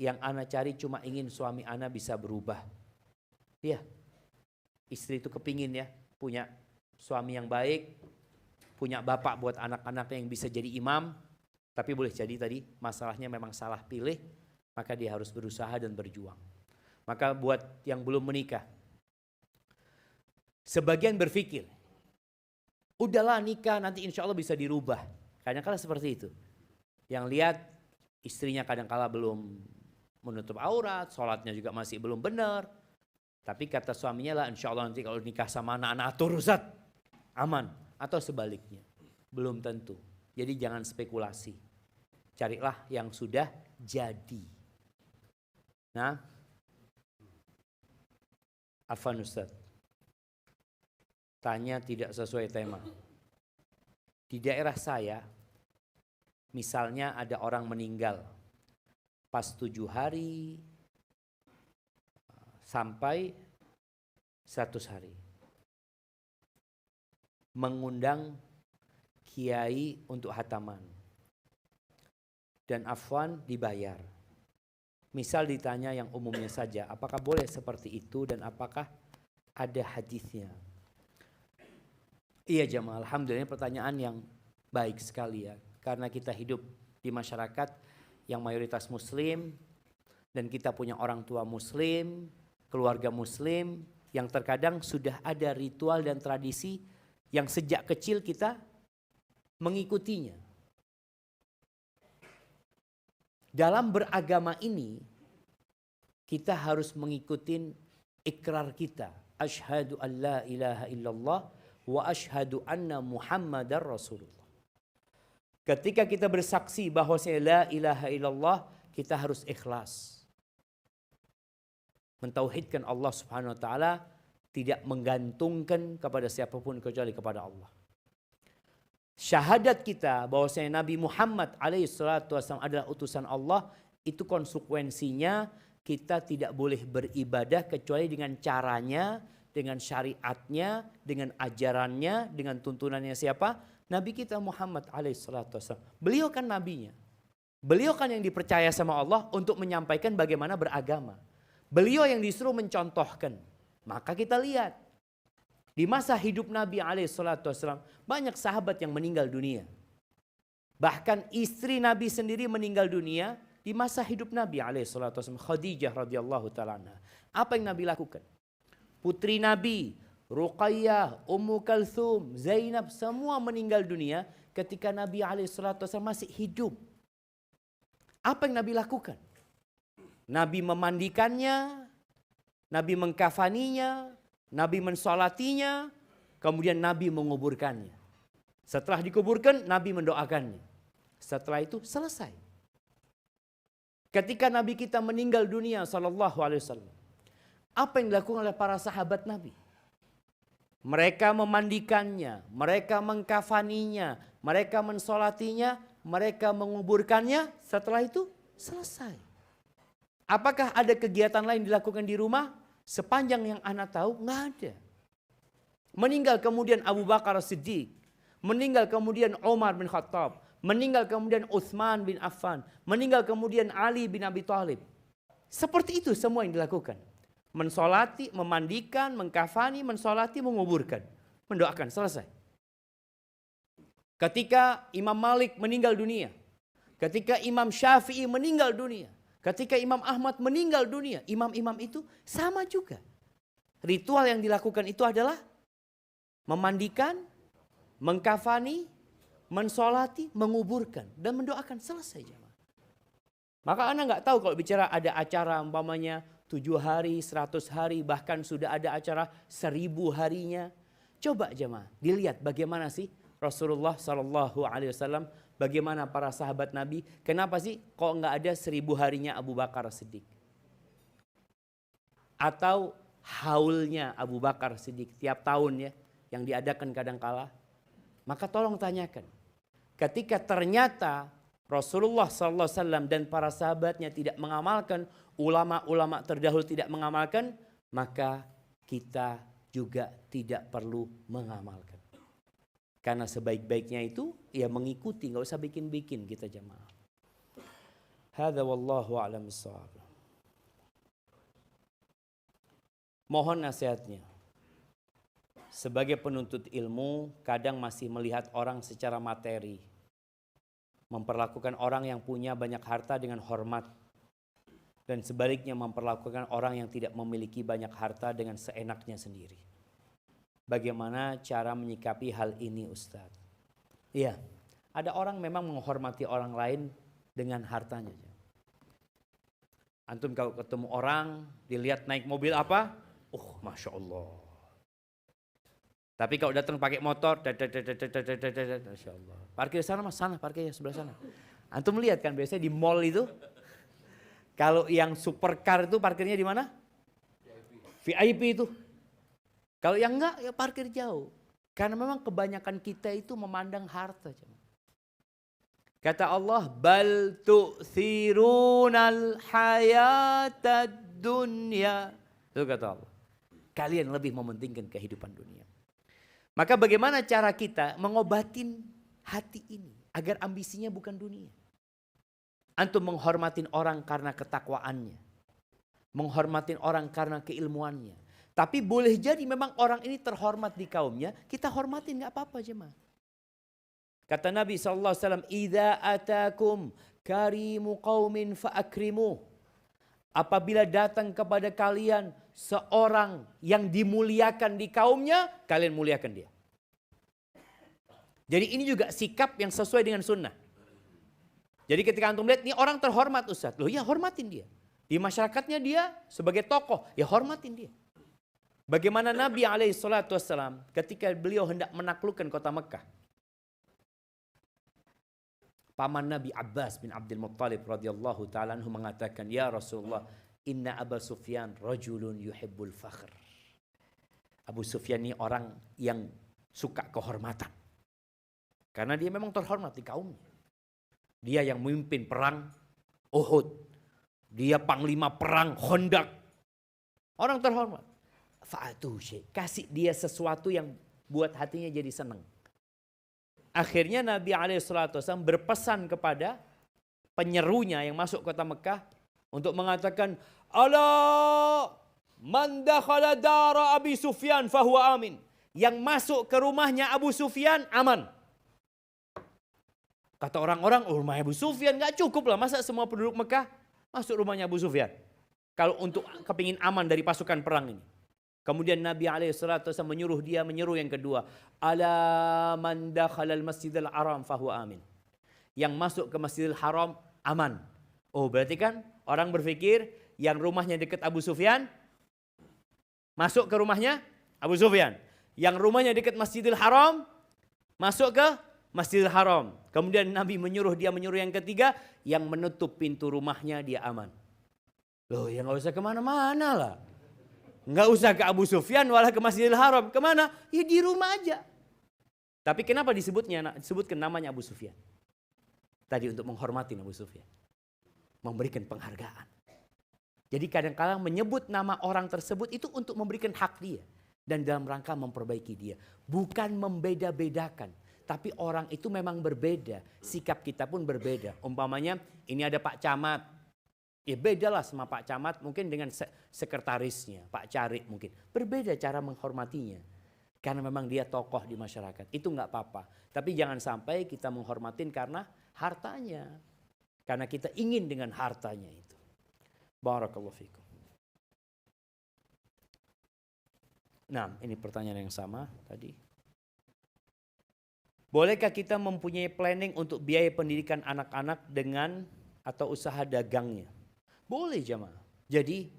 yang Anda cari cuma ingin suami Anda bisa berubah. Iya. Istri itu kepingin ya, punya suami yang baik, punya bapak buat anak-anaknya yang bisa jadi imam. Tapi boleh jadi tadi masalahnya memang salah pilih, maka dia harus berusaha dan berjuang. Maka buat yang belum menikah, sebagian berpikir, udahlah nikah nanti insya Allah bisa dirubah. Kadang-kadang seperti itu. Yang lihat istrinya kadang-kala belum menutup aurat, sholatnya juga masih belum benar. Tapi kata suaminya lah insya Allah nanti kalau nikah sama anak-anak atur Ustaz, aman. Atau sebaliknya, belum tentu. Jadi jangan spekulasi. Carilah yang sudah jadi. Nah, Afwan Ustaz, tanya tidak sesuai tema. Di daerah saya, misalnya ada orang meninggal pas 7 hari sampai 100 hari. Mengundang kiai untuk hataman. Dan afwan dibayar. Misal ditanya yang umumnya saja, apakah boleh seperti itu dan apakah ada hadisnya? Iya jemaah, alhamdulillah pertanyaan yang baik sekali ya. Karena kita hidup di masyarakat yang mayoritas muslim dan kita punya orang tua muslim, keluarga muslim yang terkadang sudah ada ritual dan tradisi yang sejak kecil kita mengikutinya. Dalam beragama ini kita harus mengikuti ikrar kita. Asyhadu an la ilaha illallah wa asyhadu anna Muhammadar Rasulullah. Ketika kita bersaksi bahwa la ilaha illallah, kita harus ikhlas. Mentauhidkan Allah Subhanahu wa taala, tidak menggantungkan kepada siapapun kecuali kepada Allah. Syahadat kita bahwa Nabi Muhammad alaihi salatu wasallam adalah utusan Allah, itu konsekuensinya kita tidak boleh beribadah kecuali dengan caranya, dengan syariatnya, dengan ajarannya, dengan tuntunannya siapa? Nabi kita Muhammad alaihi salatu wasallam. Beliau kan nabinya. Beliau kan yang dipercaya sama Allah untuk menyampaikan bagaimana beragama. Beliau yang disuruh mencontohkan. Maka kita lihat di masa hidup Nabi SAW banyak sahabat yang meninggal dunia. Bahkan istri Nabi sendiri meninggal dunia di masa hidup Nabi SAW. Khadijah radhiyallahu ta'ala anha. Apa yang Nabi lakukan? Putri Nabi, Ruqayyah, Ummu Kalthum, Zainab semua meninggal dunia ketika Nabi SAW masih hidup. Apa yang Nabi lakukan? Nabi memandikannya, Nabi mengkafaninya, Nabi mensolatinya, kemudian Nabi menguburkannya. Setelah dikuburkan, Nabi mendoakannya. Setelah itu selesai. Ketika Nabi kita meninggal dunia sallallahu alaihi wasallam, apa yang dilakukan oleh para sahabat Nabi? Mereka memandikannya, mereka mengkafaninya, mereka mensolatinya, mereka menguburkannya, setelah itu selesai. Apakah ada kegiatan lain dilakukan di rumah? Sepanjang yang anak tahu, nggak ada. Meninggal kemudian Abu Bakar Siddiq, meninggal kemudian Umar bin Khattab, meninggal kemudian Utsman bin Affan, meninggal kemudian Ali bin Abi Thalib. Seperti itu semua yang dilakukan. Mensolati, memandikan, mengkafani, mensolati, menguburkan. Mendoakan, selesai. Ketika Imam Malik meninggal dunia, ketika Imam Syafi'i meninggal dunia, ketika Imam Ahmad meninggal dunia, imam-imam itu sama juga. Ritual yang dilakukan itu adalah memandikan, mengkafani, mensolati, menguburkan, dan mendoakan, selesai jemaah. Maka Anda nggak tahu kalau bicara ada acara umpamanya 7 hari, 100 hari, bahkan sudah ada acara 1000 harinya. Coba jemaah, dilihat bagaimana sih Rasulullah SAW, bagaimana para sahabat Nabi, kenapa sih kok nggak ada 1000 harinya Abu Bakar Siddiq? Atau haulnya Abu Bakar Siddiq tiap tahun ya, yang diadakan kadangkala. Maka tolong tanyakan, ketika ternyata Rasulullah SAW dan para sahabatnya tidak mengamalkan, ulama-ulama terdahulu tidak mengamalkan, maka kita juga tidak perlu mengamalkan. Karena sebaik-baiknya itu ya mengikuti, nggak usah bikin-bikin kita jamaah. Hadza wallahu a'lam bissawab. Mohon nasihatnya. Sebagai penuntut ilmu, kadang masih melihat orang secara materi. Memperlakukan orang yang punya banyak harta dengan hormat. Dan sebaliknya memperlakukan orang yang tidak memiliki banyak harta dengan seenaknya sendiri. Bagaimana cara menyikapi hal ini Ustaz? Iya, ada orang memang menghormati orang lain dengan hartanya. Antum kalau ketemu orang, dilihat naik mobil apa? Masya Allah. Tapi kalau datang pakai motor, Masya Allah. Parkir sana mas, sana parkirnya sebelah sana. Antum lihat kan biasanya di mall itu, kalau yang supercar itu parkirnya di mana? VIP itu. Kalau yang enggak ya parkir jauh. Karena memang kebanyakan kita itu memandang harta. Kata Allah, bal tu'thirunal hayatad dunya. Itu kata Allah. Kalian lebih mementingkan kehidupan dunia. Maka bagaimana cara kita mengobatin hati ini. Agar ambisinya bukan dunia. Antum menghormatin orang karena ketakwaannya. Menghormatin orang karena keilmuannya. Tapi boleh jadi memang orang ini terhormat di kaumnya. Kita hormatin gak apa-apa jemaah. Kata Nabi SAW. Idza atakum karimu qaumin fa'akrimu. Apabila datang kepada kalian seorang yang dimuliakan di kaumnya. Kalian muliakan dia. Jadi ini juga sikap yang sesuai dengan sunnah. Jadi ketika antum lihat, ini orang terhormat Ustaz. Loh ya hormatin dia. Di masyarakatnya dia sebagai tokoh, ya hormatin dia. Bagaimana Nabi SAW ketika beliau hendak menaklukkan kota Mekah. Paman Nabi Abbas bin Abdul Muttalib radhiyallahu ta'ala anhu mengatakan, ya Rasulullah, inna Abu Sufyan rajulun yuhibbul fakhr. Abu Sufyan ini orang yang suka kehormatan. Karena dia memang terhormat di kaumnya. Dia yang memimpin perang Uhud. Dia panglima perang Khandaq. Orang terhormat. Fa'atu syai'. Kasih dia sesuatu yang buat hatinya jadi senang. Akhirnya Nabi SAW berpesan kepada penyerunya yang masuk kota Mekah. Untuk mengatakan, Ala man dakhala dara Abi Sufyan fahuwa amin. Yang masuk ke rumahnya Abu Sufyan aman. Kata orang-orang, oh, rumah Abu Sufyan gak cukup lah. Masa semua penduduk Mekah masuk rumahnya Abu Sufyan? Kalau untuk kepingin aman dari pasukan perang ini. Kemudian Nabi SAW menyuruh yang kedua. Ala man dakhalal masjidil haram fahuwa amin. Yang masuk ke Masjidil Haram aman. Oh berarti kan orang berpikir yang rumahnya dekat Abu Sufyan. Masuk ke rumahnya Abu Sufyan. Yang rumahnya dekat Masjidil Haram. Masuk ke Masjidil Haram. Kemudian Nabi menyuruh yang ketiga. Yang menutup pintu rumahnya dia aman. Loh ya gak usah kemana-mana lah. Gak usah ke Abu Sufyan walah ke Masjidil Haram. Kemana? Ya di rumah aja. Tapi kenapa disebutkan namanya Abu Sufyan? Tadi untuk menghormati Abu Sufyan. Memberikan penghargaan. Jadi kadang-kadang menyebut nama orang tersebut itu untuk memberikan hak dia. Dan dalam rangka memperbaiki dia. Bukan membeda-bedakan. Tapi orang itu memang berbeda. Sikap kita pun berbeda. Umpamanya ini ada Pak Camat. Ya bedalah sama Pak Camat mungkin dengan sekretarisnya. Pak Carik mungkin. Berbeda cara menghormatinya. Karena memang dia tokoh di masyarakat. Itu nggak apa-apa. Tapi jangan sampai kita menghormatin karena hartanya. Karena kita ingin dengan hartanya itu. Barakallahu fikum. Nah ini pertanyaan yang sama tadi. Bolehkah kita mempunyai planning untuk biaya pendidikan anak-anak dengan atau usaha dagangnya? Boleh jemaah. Jadi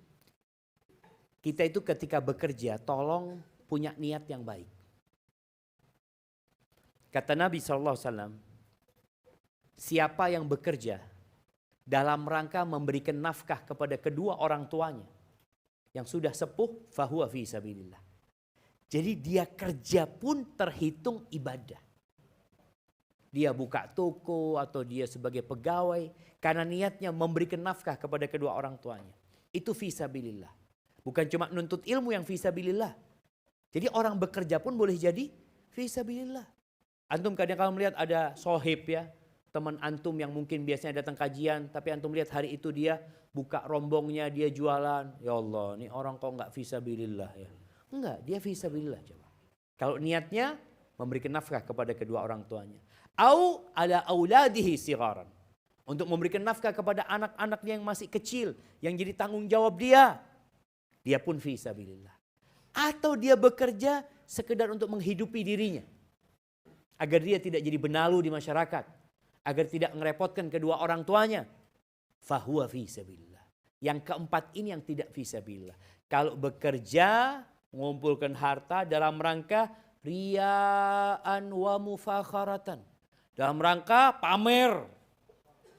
kita itu ketika bekerja tolong punya niat yang baik. Kata Nabi SAW, siapa yang bekerja dalam rangka memberikan nafkah kepada kedua orang tuanya yang sudah sepuh, fahuwa fi sabilillah. Jadi dia kerja pun terhitung ibadah. Dia buka toko atau dia sebagai pegawai karena niatnya memberikan nafkah kepada kedua orang tuanya. Itu fisabilillah. Bukan cuma nuntut ilmu yang fisabilillah. Jadi orang bekerja pun boleh jadi fisabilillah. Antum kadang-kadang melihat ada sohib ya. Teman antum yang mungkin biasanya datang kajian. Tapi antum lihat hari itu dia buka rombongnya, dia jualan. Ya Allah ini orang kok enggak fisabilillah ya. Enggak, dia fisabilillah coba. Kalau niatnya memberikan nafkah kepada kedua orang tuanya. Au ala auladihi sigharan. Untuk memberikan nafkah kepada anak-anaknya yang masih kecil. Yang jadi tanggung jawab dia. Dia pun fi sabilillah. Atau dia bekerja sekedar untuk menghidupi dirinya. Agar dia tidak jadi benalu di masyarakat. Agar tidak merepotkan kedua orang tuanya. Fahuwa fi sabilillah. Yang keempat ini yang tidak fi sabilillah. Kalau bekerja, mengumpulkan harta dalam rangka riya'an wa mufakharatan. Dalam rangka pamer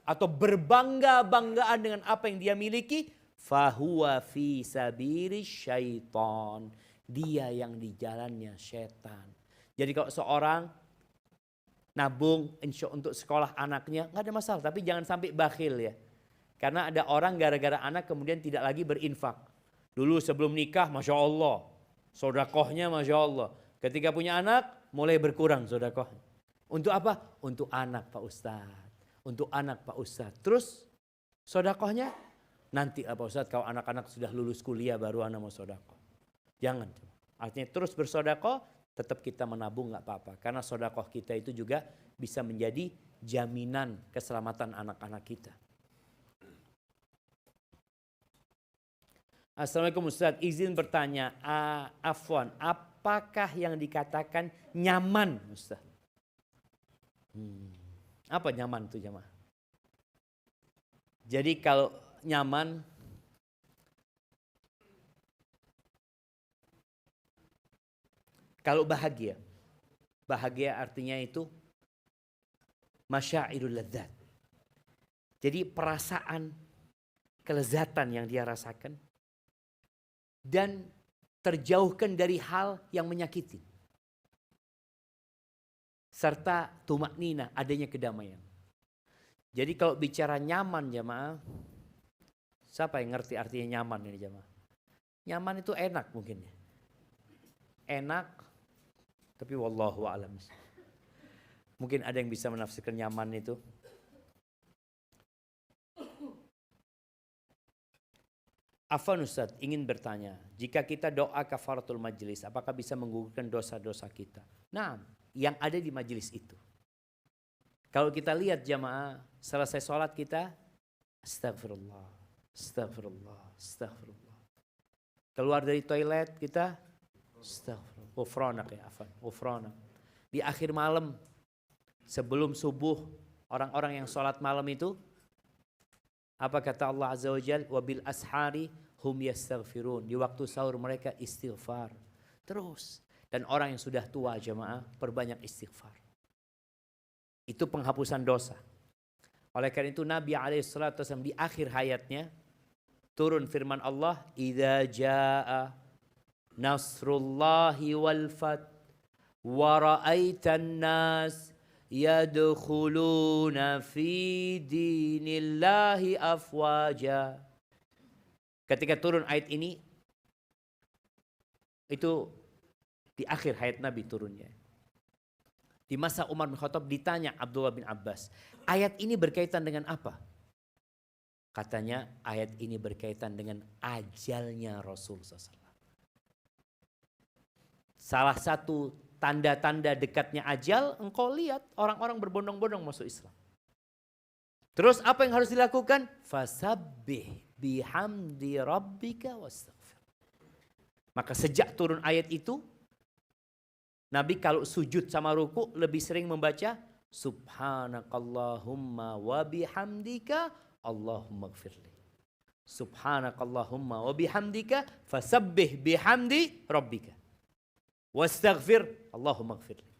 atau berbangga-banggaan dengan apa yang dia miliki, fahuwa fi sabili syaitan. Dia yang di jalannya setan. Jadi kalau seorang nabung untuk sekolah anaknya, nggak ada masalah. Tapi jangan sampai bakhil ya. Karena ada orang gara-gara anak kemudian tidak lagi berinfak. Dulu sebelum nikah, Masya Allah. Sodakohnya Masya Allah. Ketika punya anak, mulai berkurang sodakohnya. Untuk apa? Untuk anak Pak Ustadz. Untuk anak Pak Ustadz. Terus sodakohnya nanti Pak Ustadz kalau anak-anak sudah lulus kuliah baru anak mau sodakoh. Jangan. Artinya terus bersodakoh, tetap kita menabung nggak apa-apa. Karena sodakoh kita itu juga bisa menjadi jaminan keselamatan anak-anak kita. Assalamualaikum Ustadz, izin bertanya, afwan, apakah yang dikatakan nyaman Ustadz? Apa nyaman itu jemaah? Jadi kalau nyaman, kalau bahagia, bahagia artinya itu masyairul ladzat. Jadi perasaan, kelezatan yang dia rasakan dan terjauhkan dari hal yang menyakiti. Serta tumaknina, adanya kedamaian. Jadi kalau bicara nyaman jemaah, siapa yang ngerti artinya nyaman ini jemaah? Nyaman itu enak mungkin ya. Enak, tapi wallahu a'lam. Mungkin ada yang bisa menafsirkan nyaman itu. Afwan Ustaz, ingin bertanya, jika kita doa kafaratul majlis, apakah bisa menggugurkan dosa-dosa kita? Nah, yang ada di majlis itu. Kalau kita lihat jamaah, selesai sholat kita, astagfirullah, astagfirullah, astagfirullah. Keluar dari toilet kita, astagfirullah, ghufranak ya afwan, ghufranak. Di akhir malam, sebelum subuh, orang-orang yang sholat malam itu, apa kata Allah Azza wa Jal? Wabil ashari hum yastaghfirun. Di waktu sahur mereka istighfar. Terus. Dan orang yang sudah tua jemaah perbanyak istighfar. Itu penghapusan dosa. Oleh karena itu Nabi SAW di akhir hayatnya turun firman Allah, idza jaa nasrullahi wal fath wa ra'aitan nas yadkhuluna fi dinillahi afwaja. Ketika turun ayat ini, itu di akhir hayat Nabi turunnya. Di masa Umar bin Khattab ditanya Abdullah bin Abbas, ayat ini berkaitan dengan apa? Katanya ayat ini berkaitan dengan ajalnya Rasul SAW. Salah satu tanda-tanda dekatnya ajal, engkau lihat orang-orang berbondong-bondong masuk Islam. Terus apa yang harus dilakukan? Fasabbih bihamdi rabbika wastaghfir. Maka sejak turun ayat itu, Nabi kalau sujud sama ruku lebih sering membaca Subhanakallahumma wa bihamdika Allahumma gfirli. Subhanakallahumma wa bihamdika fasabbih bihamdi rabbika. Wastaghfir Allahumma gfirli.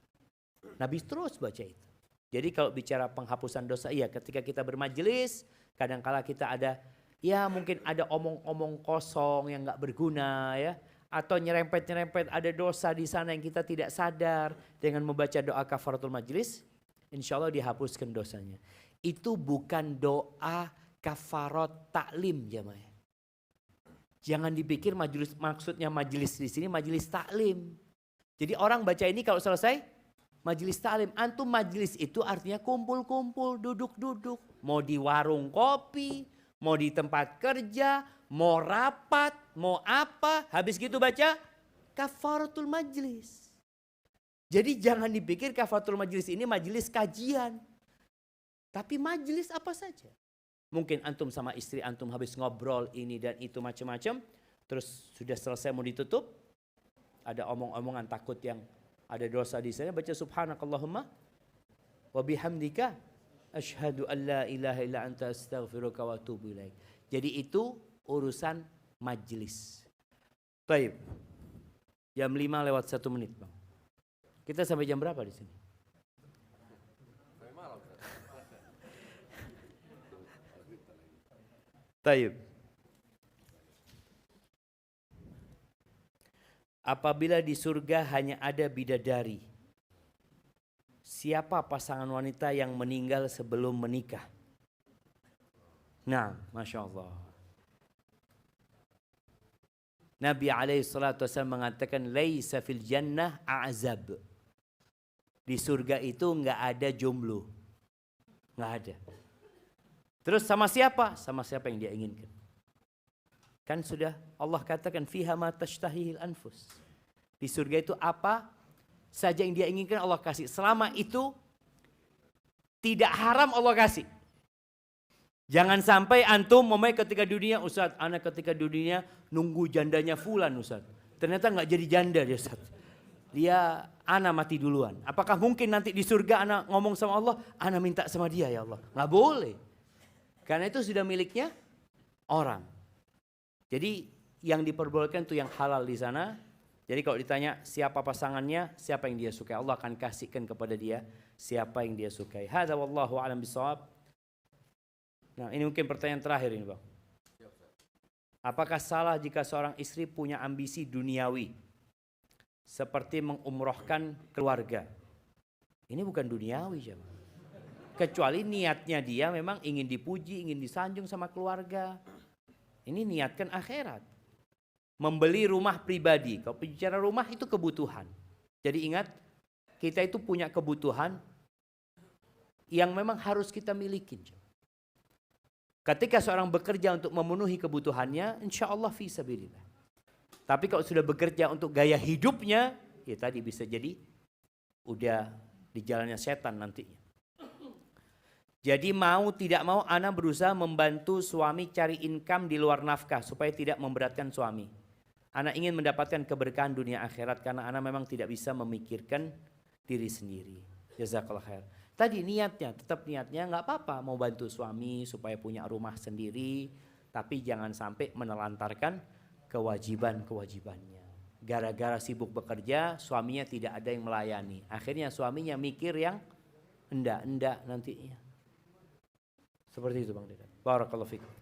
Nabi terus baca itu. Jadi kalau bicara penghapusan dosa, iya ketika kita bermajelis, kadangkala kita ada, ya mungkin ada omong-omong kosong yang gak berguna ya. Atau nyerempet-nyerempet ada dosa di sana yang kita tidak sadar. Dengan membaca doa kafaratul majlis, insya Allah dihapuskan dosanya. Itu bukan doa kafarat taklim jamaah. Jangan dipikir majelis, maksudnya majelis di sini majelis taklim. Jadi orang baca ini kalau selesai majelis taklim. Antum majelis itu artinya kumpul-kumpul, duduk-duduk. Mau di warung kopi, mau di tempat kerja, mau rapat, mau apa, habis gitu baca kafaratul majlis. Jadi jangan dipikir kafaratul majlis ini majelis kajian. Tapi majelis apa saja. Mungkin antum sama istri antum habis ngobrol ini dan itu macam-macam. Terus sudah selesai mau ditutup. Ada omong-omongan takut yang ada dosa di sana. Baca subhanakallahumma wa bihamdika asyhadu an la ilaha illa anta astaghfiruka wa atubu ilaik. Jadi itu urusan majelis. Baik. Jam 5 lewat 1 menit, Bang. Kita sampai jam berapa di sini? Baik. Apabila di surga hanya ada bidadari, siapa pasangan wanita yang meninggal sebelum menikah? Nah, Masya Allah. Nabi SAW mengatakan, Laisa fil jannah a'zab. Di surga itu nggak ada jomblo. Nggak ada. Terus sama siapa? Sama siapa yang dia inginkan. Kan sudah Allah katakan fiha ma tashtahihil anfus. Di surga itu apa saja yang dia inginkan Allah kasih. Selama itu tidak haram Allah kasih. Jangan sampai antum ketika dunia, Ustaz, anak ketika dunia nunggu jandanya fulan Ustaz. Ternyata nggak jadi janda dia Ustaz. Dia ana mati duluan. Apakah mungkin nanti di surga ana ngomong sama Allah, ana minta sama dia ya Allah? Nggak boleh. Karena itu sudah miliknya orang. Jadi yang diperbolehkan itu yang halal di sana. Jadi kalau ditanya siapa pasangannya, siapa yang dia sukai, Allah akan kasihkan kepada dia siapa yang dia sukai. Hadza wallahu a'lam bishawab. Nah, ini mungkin pertanyaan terakhir ini, Bang. Apakah salah jika seorang istri punya ambisi duniawi seperti mengumrohkan keluarga? Ini bukan duniawi, jemaah. Kecuali niatnya dia memang ingin dipuji, ingin disanjung sama keluarga. Ini niatkan akhirat. Membeli rumah pribadi. Kalau bicara rumah itu kebutuhan. Jadi ingat, kita itu punya kebutuhan yang memang harus kita miliki. Ketika seorang bekerja untuk memenuhi kebutuhannya, insya Allah fi sabilillah. Tapi kalau sudah bekerja untuk gaya hidupnya, ya tadi bisa jadi udah di jalannya setan nantinya. Jadi mau tidak mau ana berusaha membantu suami cari income di luar nafkah supaya tidak memberatkan suami. Ana ingin mendapatkan keberkahan dunia akhirat karena ana memang tidak bisa memikirkan diri sendiri. Jazakallah khair. Tadi niatnya, tetap niatnya nggak apa-apa mau bantu suami supaya punya rumah sendiri, tapi jangan sampai menelantarkan kewajiban-kewajibannya. Gara-gara sibuk bekerja, suaminya tidak ada yang melayani. Akhirnya suaminya mikir yang enggak nantinya. Seperti itu Bang Dedan. Barakallahu fikum.